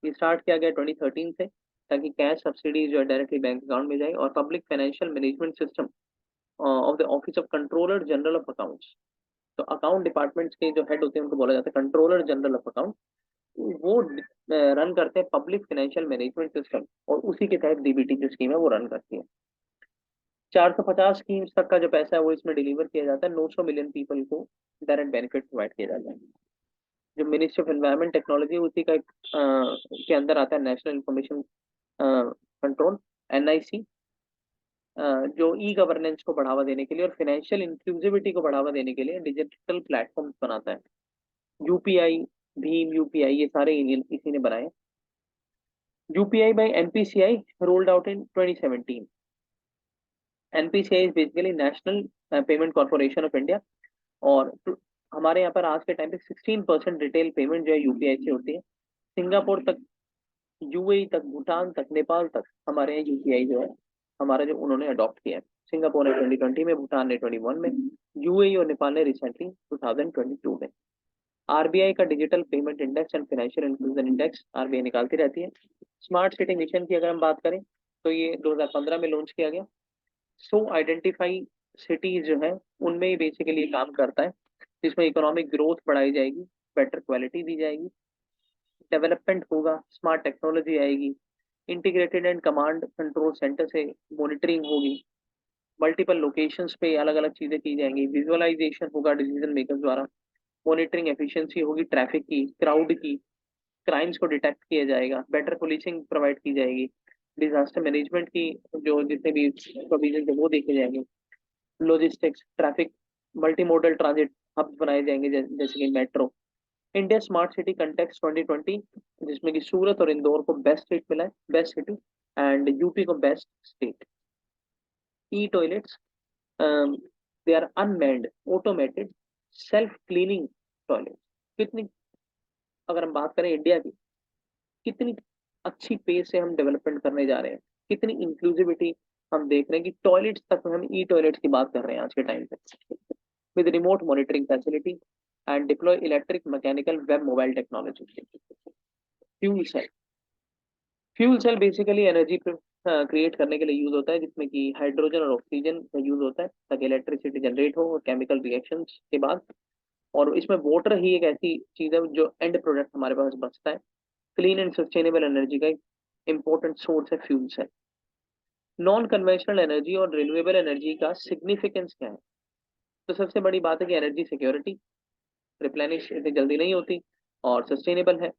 Speaker 1: ये स्टार्ट किया गया 2013 से, ताकि कैश सब्सिडीज जो है डायरेक्टली बैंक अकाउंट में जाए। और public financial management system of the office of controller general of accounts, तो अकाउंट डिपार्टमेंट्स के जो हेड होते हैं उनको बोला जाता है कंट्रोलर जनरल ऑफ अकाउंट। वो रन करते हैं पब्लिक फाइनेंशियल मैनेजमेंट सिस्टम, और उसी के तहत डीबीटी जो स्कीम है वो रन करती है। 450 स्कीम्स तक का जो पैसा है वो इसमें डिलीवर किया जाता है। 900 मिलियन पीपल को डायरेक्ट बेनिफिट प्रोवाइड किया जाता है। जो मिनिस्ट्री ऑफ एनवायरमेंट टेक्नोलॉजी, उसी का के अंदर आता है नेशनल इंफॉर्मेशन कंट्रोल, एनआईसी, जो ई गवर्नेंस को बढ़ावा देने के लिए और फाइनेंशियल इंक्लूसिविटी को बढ़ावा देने के लिए डिजिटल प्लेटफॉर्म बनाता है। यूपीआई, भीम यूपीआई, ये सारे इसी ने बनाए। UPI by NPCI rolled out in 2017। NPCI is basically national payment corporation of India, और हमारे यहाँ पर आज के टाइम पे 16% रिटेल पेमेंट जो है यूपीआई से होती है। सिंगापुर तक, यूएई तक, भूटान तक, नेपाल तक हमारे यहाँ यूपीआई जो है हमारा जो उन्होंने अडॉप्ट किया है। सिंगापुर ने 2020 में, भूटान ने 21 में, यूएई और नेपाल ने रिसेंटली 2022 में। आरबीआई का digital payment index and financial inclusion index RBI निकालती रहती है। स्मार्ट सिटी मिशन की अगर हम बात करें तो ये 2015 में लॉन्च किया गया। सो आइडेंटिफाई सिटीज जो है उनमें ही बेसिकली काम करता है, जिसमें इकोनॉमिक ग्रोथ बढ़ाई जाएगी, बेटर क्वालिटी दी जाएगी, डेवलपमेंट होगा, स्मार्ट टेक्नोलॉजी आएगी, integrated and command control centre से मॉनिटरिंग होगी, मल्टीपल लोकेशंस पे अलग अलग चीजें की जाएंगी, विजुअलाइजेशन होगा डिसीजन मेकर द्वारा, मॉनिटरिंग एफिशिएंसी होगी ट्रैफिक की, क्राउड की, क्राइम्स को डिटेक्ट किया जाएगा, बेटर पुलिसिंग प्रोवाइड की जाएगी, डिजास्टर मैनेजमेंट की जो जितने भी प्रोविजन है वो देखे जाएंगे, logistics, traffic, multi modal transit hubs बनाए जाएंगे, जैसे कि metro. India smart city contest 2020, जिसमें कि सूरत और इंदौर को बेस्ट स्टेट मिला है, बेस्ट सिटी, एंड यूपी को best state. E toilets, they are unmanned automated self cleaning toilet. कितनी, अगर हम बात करें इंडिया की, कितनी अच्छी पेस से हम डेवलपमेंट करने जा रहे हैं, कितनी इंक्लूसिविटी हम देख रहे हैं कि टॉयलेट्स तक हम ई टॉयलेट्स की बात कर रहे हैं आज के टाइम पे, with remote monitoring facility and deploy electric mechanical web mobile technology. Fuel cell. Fuel cell basically energy create करने के लिए यूज होता है, जिसमें कि हाइड्रोजन और ऑक्सीजन का यूज होता है ताकि इलेक्ट्रिसिटी जनरेट हो और केमिकल रिएक्शंस के बाद। और इसमें वाटर ही एक ऐसी चीज है जो एंड प्रोडक्ट हमारे पास बचता है। क्लीन एंड सस्टेनेबल एनर्जी का एक इंपॉर्टेंट सोर्स है fuel cell. Non conventional energy और रिन्यूएबल एनर्जी का सिग्निफिकेंस क्या है? तो सबसे बड़ी बात है कि एनर्जी सिक्योरिटी, रिप्लेनिश इतनी जल्दी नहीं होती, और सस्टेनेबल है।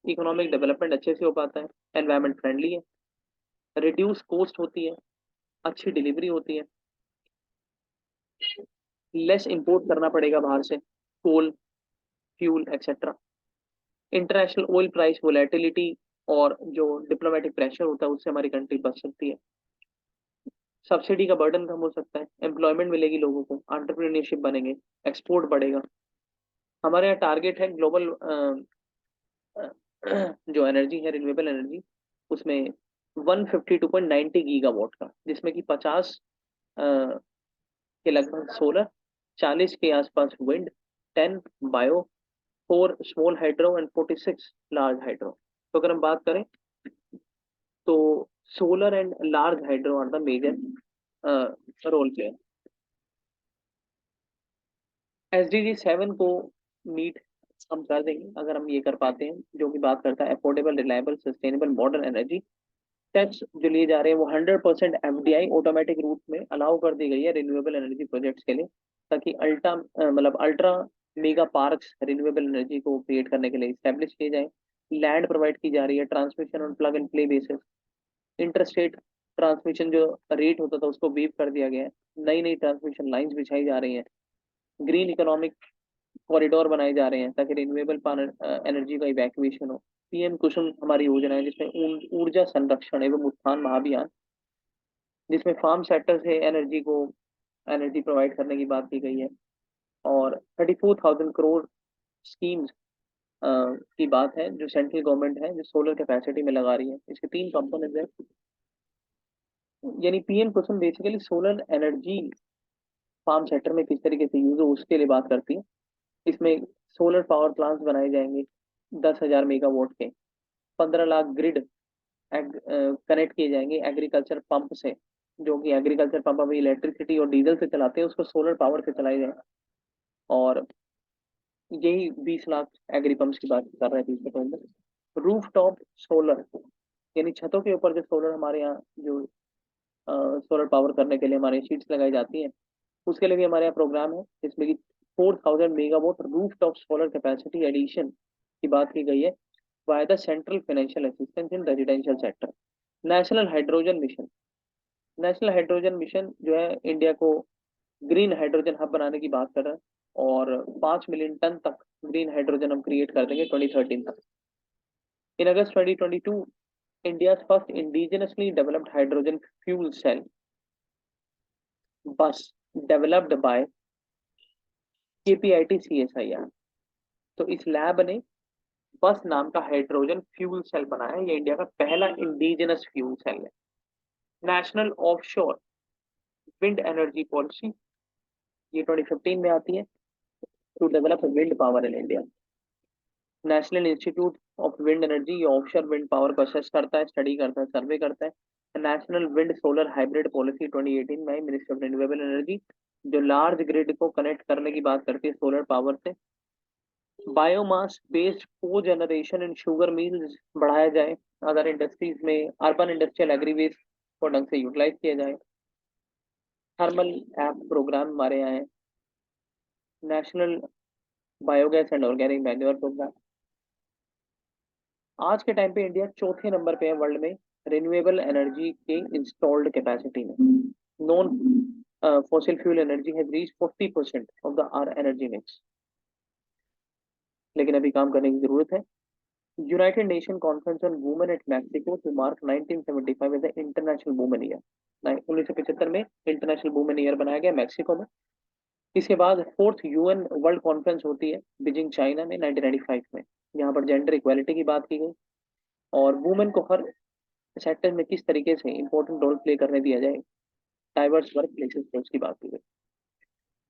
Speaker 1: इकोनॉमिक डेवलपमेंट अच्छे से हो पाता है, एनवायरमेंट फ्रेंडली है, रिड्यूस कॉस्ट होती है, अच्छी डिलीवरी होती है, लेस इंपोर्ट करना पड़ेगा बाहर से, coal, fuel etcetera. International oil price volatility और जो डिप्लोमेटिक प्रेशर होता है उससे हमारी कंट्री बच सकती है। सब्सिडी का बर्डन कम हो सकता है, एम्प्लॉयमेंट मिलेगी लोगों को, एंटरप्रेन्योरशिप बनेंगे, एक्सपोर्ट बढ़ेगा। हमारे यहाँ टारगेट है ग्लोबल जो एनर्जी है रिन्यूएबल एनर्जी, उसमें 152.90 गीगावाट का, जिसमें कि 50 के लगभग सोलर, 40 के आसपास wind, 10 bio, 4 small hydro and 46 large hydro. तो अगर हम बात करें तो solar and large hydro are the major role play. SDG 7 को मीट हम कर देंगे अगर हम ये कर पाते हैं, जो कि बात करता है affordable, reliable, sustainable, modern energy. Tax जो लिए जा रहे हैं वो 100% FDI ऑटोमेटिक रूट में अलाउ कर दी गई है रिन्यूएबल एनर्जी प्रोजेक्ट्स के लिए, ताकि मतलब ultra mega parks renewable energy को क्रिएट करने के लिए स्टैब्लिश किए जाए। लैंड प्रोवाइड की जा रही है, ट्रांसमिशन और plug and play basis. Interstate transmission जो रेट होता था उसको वेव कर दिया गया है। नई नई ट्रांसमिशन लाइंस बिछाई जा रही हैं। ग्रीन इकोनॉमिक कॉरिडोर बनाए जा रहे हैं ताकि रिन्यूएबल एनर्जी का इवैक्यूएशन हो। PM कुसुम हमारी योजना है, जिसमें ऊर्जा संरक्षण एवं उत्थान महाअभियान, जिसमें फार्म सेक्टर से एनर्जी प्रोवाइड करने की बात की गई है। और 34,000 करोड़ स्कीम्स की बात है जो सेंट्रल गवर्नमेंट है जो सोलर कैपेसिटी में लगा रही है। इसके 3 कंपोनेंट है, यानी PM Kusum basically solar energy farm sector में किस तरीके से यूज हो उसके लिए बात करती है। इसमें सोलर पावर प्लांट्स बनाए जाएंगे 10,000 मेगावाट के, 15 लाख ग्रिड कनेक्ट किए जाएंगे एग्रीकल्चर पंप से, जो कि एग्रीकल्चर पंप अभी इलेक्ट्रिसिटी और डीजल से चलाते हैं, उसको सोलर पावर से चलाए जाए। और यही 20 लाख एग्री पंप्स की बात कर रहे थे इसके पहले। रूफ टॉप सोलर, यानी छतों के ऊपर जो सोलर हमारे यहाँ जो सोलर पावर करने के लिए हमारे शीट्स लगाई जाती हैं, उसके लिए भी हमारे यहाँ प्रोग्राम है, जिसमें कि 4,000 megawatt roof top solar capacity addition की बात की गई है by the central financial assistance in residential sector. National hydrogen mission, national hydrogen mission जो है इंडिया को ग्रीन हाइड्रोजन हब बनाने की बात कर रहा है, और 5 मिलियन टन तक ग्रीन हाइड्रोजन हम क्रिएट कर देंगे 2013 तक। In August 2022 India first indigenously developed hydrogen fuel cell bus developed by KPIT CSIR। तो इस लैब ने बस नाम का हाइड्रोजन फ्यूल सेल बनाया है। ये इंडिया का पहला इंडिजिनस फ्यूल सेल है। National offshore wind energy policy, ये 2015 में आती है, to develop wind power in India. National institute of wind energy ये ऑफशोर विंड पावर को असेस करता है, स्टडी करता है, सर्वे करता है। National wind solar hybrid policy 2018 में मिनिस्ट्री ऑफ रिन्यूएबल एनर्जी, जो लार्ज ग्रिड को कनेक्ट करने की बात करती है सोलर पावर से। बायोमास बेस्ड को जनरेशन इन शुगर मिल्स बढ़ाया जाए, अदर इंडस्ट्रीज में अर्बन इंडस्ट्रियल एग्री वेस्ट को ढंग से यूटिलाइज किया जाए। थर्मल ऐप प्रोग्राम हमारे यहाँ है। National biogas and organic manure programme. आज के टाइम पे इंडिया चौथे नंबर पे है वर्ल्ड में रिन्यूएबल एनर्जी के इंस्टॉल्ड कैपेसिटी में। Non fossil fuel energy has reach 40% of the our energy mix, लेकिन अभी काम करने की जरूरत है। United Nation conference on women at Mexico to mark 1975 as international women year. 1975 में इंटरनेशनल वुमेन ईयर बनाया गया मैक्सिको में। इसके बाद 4th UN वर्ल्ड कॉन्फ्रेंस होती है बीजिंग चाइना में 1995 में। यहाँ पर जेंडर इक्वालिटी की बात की गई और वुमेन को हर सेक्टर में किस तरीके से इंपॉर्टेंट रोल प्ले करने दिया जाए, डाइवर्स वर्क प्लेसेस पे उसकी बात की गई।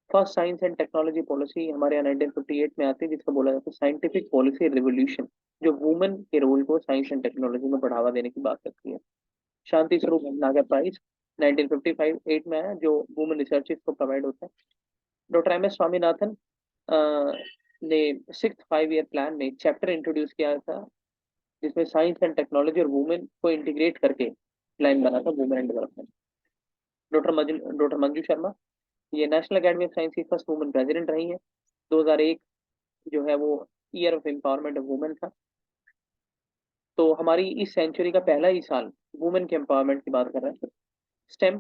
Speaker 1: First science and technology policy हमारे यहाँ 1958 में आती है, जिसको बोला जाता है साइंटिफिक पॉलिसी रिवोल्यूशन, जो वुमेन के रोल को साइंस एंड टेक्नोलॉजी में बढ़ावा देने की बात करती है। शांति स्वरूप भटनागर प्राइज 1955-8 में आया, जो वुमेन रिसर्चर्स को प्रोवाइड होता है। डॉक्टर एम एस स्वामीनाथन ने 6th 5 ईयर प्लान में चैप्टर इंट्रोड्यूस किया था, जिसमें साइंस एंड टेक्नोलॉजी और वुमेन को इंटीग्रेट करके प्लान बना था, women and development. Doctor Manju Sharma, ये नेशनल अकेडमी ऑफ साइंस की फर्स्ट वुमेन प्रेसिडेंट रही है। 2001 जो है वो year of empowerment of women था। तो हमारी इस सेंचुरी का पहला ही साल वुमेन के एम्पावरमेंट की बात कर रहे हैं। STEM,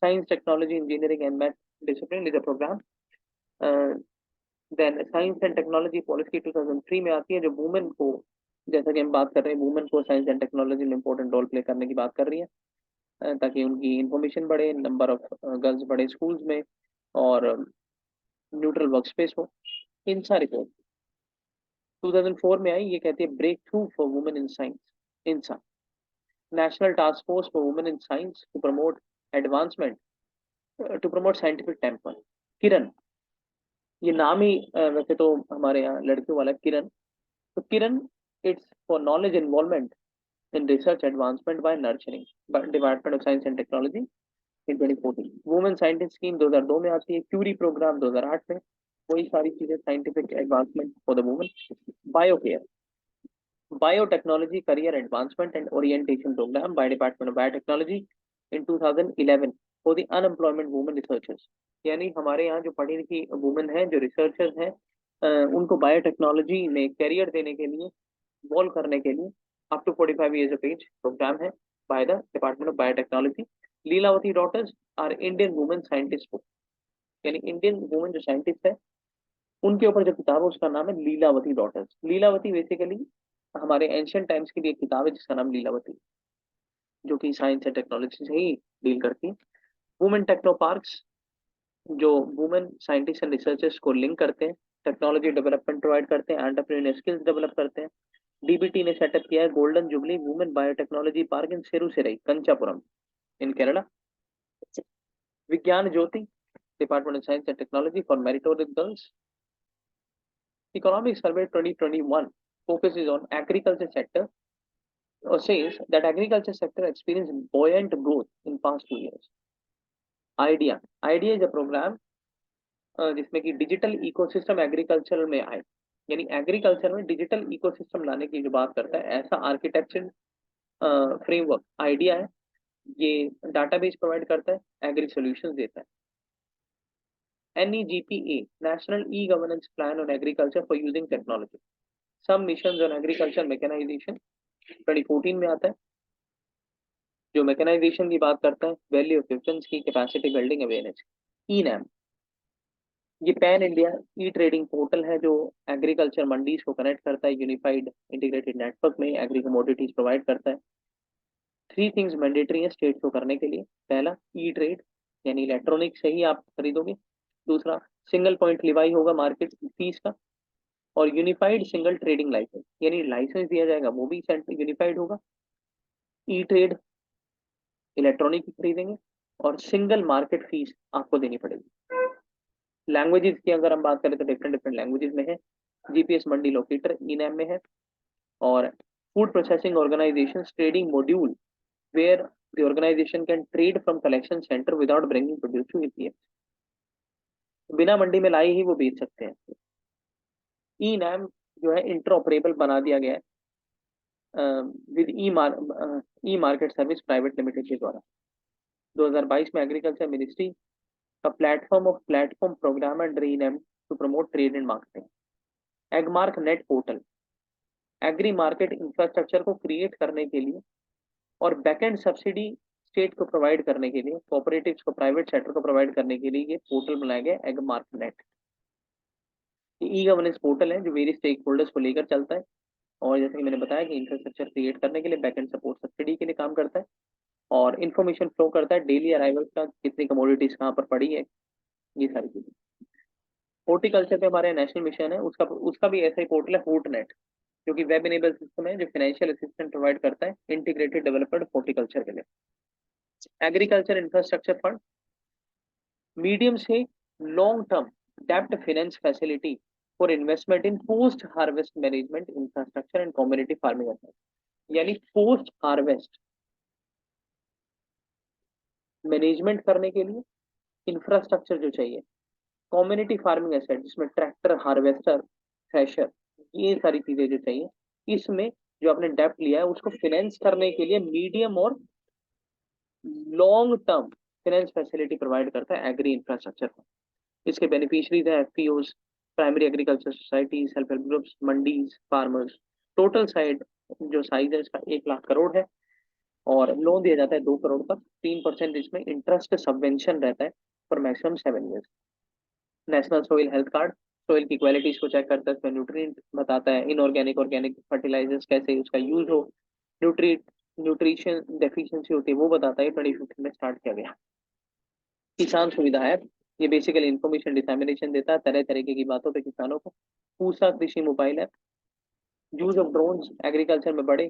Speaker 1: science technology engineering and math discipline is a programme. Then science and technology policy 2003 में आती है, जो वुमेन को, जैसा कि हम बात कर रहे हैं, वुमेन को साइंस एंड टेक्नोलॉजी में इंपॉर्टेंट रोल प्ले करने की बात कर रही है, ताकि उनकी इंफॉर्मेशन बढ़े, नंबर ऑफ गर्ल्स बढ़े स्कूल्स में, और न्यूट्रल वर्क स्पेस हो। इन सारी को 2004 में आई, ये कहती है breakthrough for women in science, INSA national task force for women in science to promote advancement, to promote scientific temper. Kiran, ये नाम ही वैसे तो हमारे यहाँ लड़कियों वाला है, किरण। तो Kiran, it's for knowledge involvement in research advancement by nurturing department of science and technology in 2014। Women scientist scheme 2002 में आती है, क्यूरी प्रोग्राम 2008 में, वही सारी चीजें, scientific advancement for the women. Biocare, biotechnology career advancement and orientation programme by department of biotechnology in 2011 for the unemployment women researchers. यानी हमारे यहाँ जो पढ़ी लिखी वुमेन है, जो रिसर्चर्स हैं, उनको बायोटेक्नोलॉजी में करियर देने के लिए, इन्वॉल्व करने के लिए up to 45 years of age programme है by the department of biotechnology. Lilavati daughters are Indian women scientist book, यानी इंडियन वुमेन जो साइंटिस्ट है, उनके ऊपर जो किताब है उसका नाम है लीलावती डॉटर्स। लीलावती बेसिकली हमारे एंशियंट टाइम्स की भी एक किताब है जिसका नाम लीलावती, जो कि साइंस एंड टेक्नोलॉजी से ही डील करती है। वुमेन टेक्नो पार्क्स, जो वुमेन साइंटिस्ट एंड रिसर्चर्स को लिंक करते हैं, टेक्नोलॉजी डेवलपमेंट प्रोवाइड करते हैं, एंटरप्रेन्योर स्किल्स डेवलप करते हैं। डीबीटी ने सेटअप किया है golden jubilee women biotechnology park in Siruseri, Kanchipuram in Kerala. Vigyan Jyoti, department of science and technology for meritorious girls. Economic survey 2021 focuses on agriculture sector, or says that agriculture sector experienced buoyant growth in past 2 years. Idea is a program जिसमें कि digital ecosystem agriculture में आए, यानी agriculture में digital ecosystem लाने की जो बात करता है, ऐसा आर्किटेक्चर फ्रेमवर्क आइडिया है। ये डाटाबेस प्रोवाइड करता है, एग्री सॉल्यूशंस देता है। NEGPA, national e governance plan on agriculture for using technology, sub mission on agriculture mechanisation 2014 में आता है, जो मैकेनाइजेशन की बात करता है, वैल्यू ऑफ डिफरेंस की, कैपेसिटी बिल्डिंग, अवेयरनेस। ई-नैम, ये pan India e trading portal है, जो एग्रीकल्चर मंडीज को कनेक्ट करता है यूनिफाइड इंटीग्रेटेड नेटवर्क में, एग्री कमोडिटीज प्रोवाइड करता है। 3 थिंग्स मैंडेटरी है स्टेट को करने के लिए। पहला, ई ट्रेड, यानी इलेक्ट्रॉनिक से ही आप खरीदोगे। दूसरा, सिंगल पॉइंट लिवाई होगा मार्केट फीस का। और यूनिफाइड सिंगल ट्रेडिंग लाइसेंस, यानी लाइसेंस दिया जाएगा वो भी यूनिफाइड होगा। ई ट्रेड इलेक्ट्रॉनिक खरीदेंगे, और सिंगल मार्केट फीस आपको देनी पड़ेगी। लैंग्वेजेस की अगर हम बात करें तो डिफरेंट डिफरेंट लैंग्वेजेस में है। जीपीएस मंडी लोकेटर ई-नैम में है। और food processing organisation trading module, where the organisation can trade from collection centre without bringing produce to EPF, बिना मंडी में लाए ही वो बेच सकते हैं। ई-नैम जो है इंटरऑपरेबल बना दिया गया है with e market service private limited के द्वारा। 2022 में एग्रीकल्चर मिनिस्ट्री का platform programme and eNAM to promote trade and marketing. Agmark net portal, agri market infrastructure को क्रिएट करने के लिए और बैकएंड सब्सिडी स्टेट को प्रोवाइड करने के लिए, कोऑपरेटिव्स को, प्राइवेट सेक्टर को प्रोवाइड करने के लिए ये पोर्टल बनाया गया, Agmark net. E governance portal है जो वेरियस स्टेक होल्डर्स को लेकर चलता है, और जैसे कि मैंने बताया कि इंफ्रास्ट्रक्चर क्रिएट करने के लिए, बैकएंड सपोर्ट सब्सिडी के लिए काम करता है, और इन्फॉर्मेशन फ्लो करता है डेली अराइवल्स का, कितनी कमोडिटीज कहाँ पर पड़ी है, ये सारी चीजें। हॉर्टिकल्चर पे हमारे नेशनल मिशन है, उसका उसका भी ऐसा ही पोर्टल है, हूट नेट, जो कि वेब इनेबल सिस्टम है, जो फाइनेंशियल असिस्टेंट प्रोवाइड करता है इंटीग्रेटेड डेवलपमेंट हॉर्टिकल्चर के लिए। एग्रीकल्चर इंफ्रास्ट्रक्चर फंड, मीडियम से long term debt finance facility for investment in post harvest management infrastructure and community farming assets. यानी पोस्ट हार्वेस्ट मैनेजमेंट करने के लिए इंफ्रास्ट्रक्चर जो चाहिए, कम्युनिटी फार्मिंग एसेट जिसमें ट्रैक्टर, हार्वेस्टर, थ्रेशर, ये सारी चीजें जो चाहिए, इसमें जो आपने डेप्ट लिया है उसको फाइनेंस करने के लिए मीडियम और long term finance facility provide करता है एग्री इंफ्रास्ट्रक्चर को। इसके बेनिफिशियरीज हैं FPOs, primary agriculture society, self help groups, mandis, farmers. Total side जो साइज है इसका 1 लाख करोड़ है और लोन दिया जाता है 2 करोड़ तक। 3% इसमें इंटरेस्ट सबवेंशन रहता है for maximum 7 years. National soil health card soil की क्वालिटीज को चेक करता है, इसमें न्यूट्रिएंट बताता है, इनऑर्गेनिक ऑर्गेनिक फर्टिलाइजर्स कैसे उसका यूज हो, न्यूट्रिशन डेफिशिएंसी होती है वो बताता है। 2015 में स्टार्ट किया गया। किसान सुविधा ऐप ये बेसिकली इंफॉर्मेशन डिसैमिनेशन देता है तरह तरीके की बातों पे किसानों को। पूसा कृषि mobile app, use of drones agriculture में बढ़े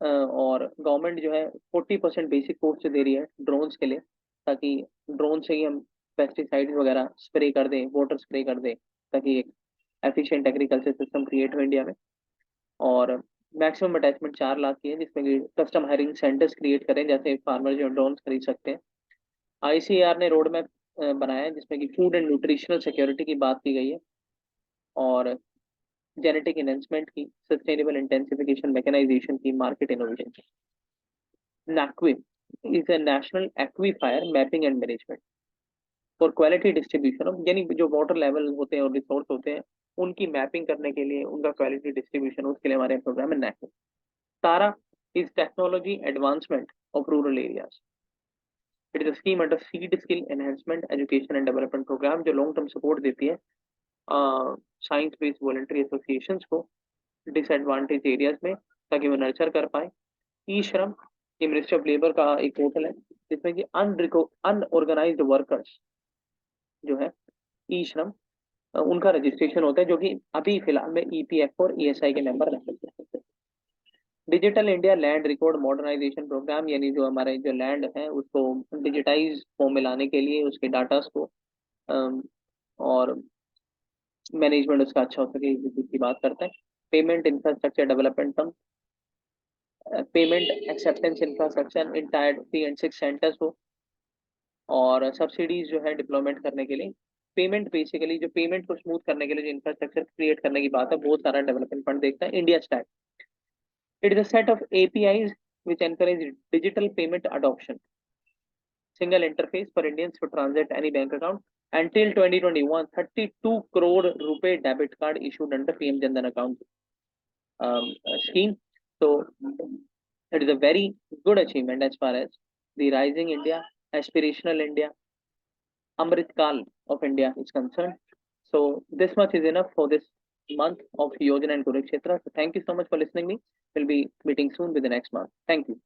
Speaker 1: और गवर्नमेंट जो है 40% बेसिक कॉस्ट दे रही है ड्रोन्स के लिए, ताकि ड्रोन से ही हम पेस्टिसाइड वगैरह स्प्रे कर दें, वाटर स्प्रे कर दें, ताकि एक एफिशिएंट एग्रीकल्चर सिस्टम क्रिएट हो इंडिया में। और मैक्सिमम अटैचमेंट 4 लाख की है, जिसमें कि कस्टम हायरिंग सेंटर्स क्रिएट करें जैसे फार्मर जो ड्रोन खरीद सकते हैं। आईसीएआर ने रोड मैप बनाया है जिसमें कि फूड एंड न्यूट्रिशनल सिक्योरिटी की बात की गई है और जेनेटिक एनहेंसमेंट की, सस्टेनेबल इंटेंसिफिकेशन, मैकेनाइजेशन की, मार्केट इनोवेशन की। NAQUIM is a national aquifer mapping and management और क्वालिटी डिस्ट्रीब्यूशन ऑफ, यानी जो वाटर लेवल होते हैं और रिसोर्स होते हैं उनकी मैपिंग करने के लिए, उनका क्वालिटी डिस्ट्रीब्यूशन, उसके लिए हमारे प्रोग्राम है NAQUIM। TARA is technology advancement of rural areas. It is a scheme under seed skill enhancement education and development programme जो लॉन्ग टर्म सपोर्ट देती है साइंस बेस्ड वॉलंटरी एसोसिएशंस को डिसएडवांटेज एरियाज में, ताकि वो नर्चर कर पाए। ई श्रम ये मिनिस्ट्री ऑफ लेबर का एक पोर्टल है जिसमें कि अनऑर्गेनाइज्ड वर्कर्स जो है ई श्रम उनका रजिस्ट्रेशन होता है, जो कि अभी फिलहाल में ईपीएफ और ईएसआई के मेंबर रह सकते हैं। Digital India land record modernisation programme, यानी जो हमारे जो लैंड है उसको डिजिटाइज फॉर्म में लाने के लिए उसके डाटा को और मैनेजमेंट उसका अच्छा हो सके, इसकी बात करते हैं। Payment infrastructure development come, payment acceptance infrastructure in tyre 3 और 6 सेंटर्स हो, और सब्सिडीज जो है डिप्लॉयमेंट करने के लिए। पेमेंट बेसिकली जो पेमेंट को स्मूथ करने के लिए जो इंफ्रास्ट्रक्चर क्रिएट करने की बात है, बहुत सारा डेवलपमेंट फंड देखता है। India stack it is a set of APIs which encourage digital payment adoption, single interface for Indians to transact any bank account. Until 2021, 32 crore rupee debit card issued under PM Jan Dhan account scheme. So it is a very good achievement as far as the rising India, aspirational India, Amrit Kal of India is concerned. So this much is enough for this month of Yojana and Kurukshetra. So thank you so much for listening me. We'll be meeting soon with the next month. Thank you.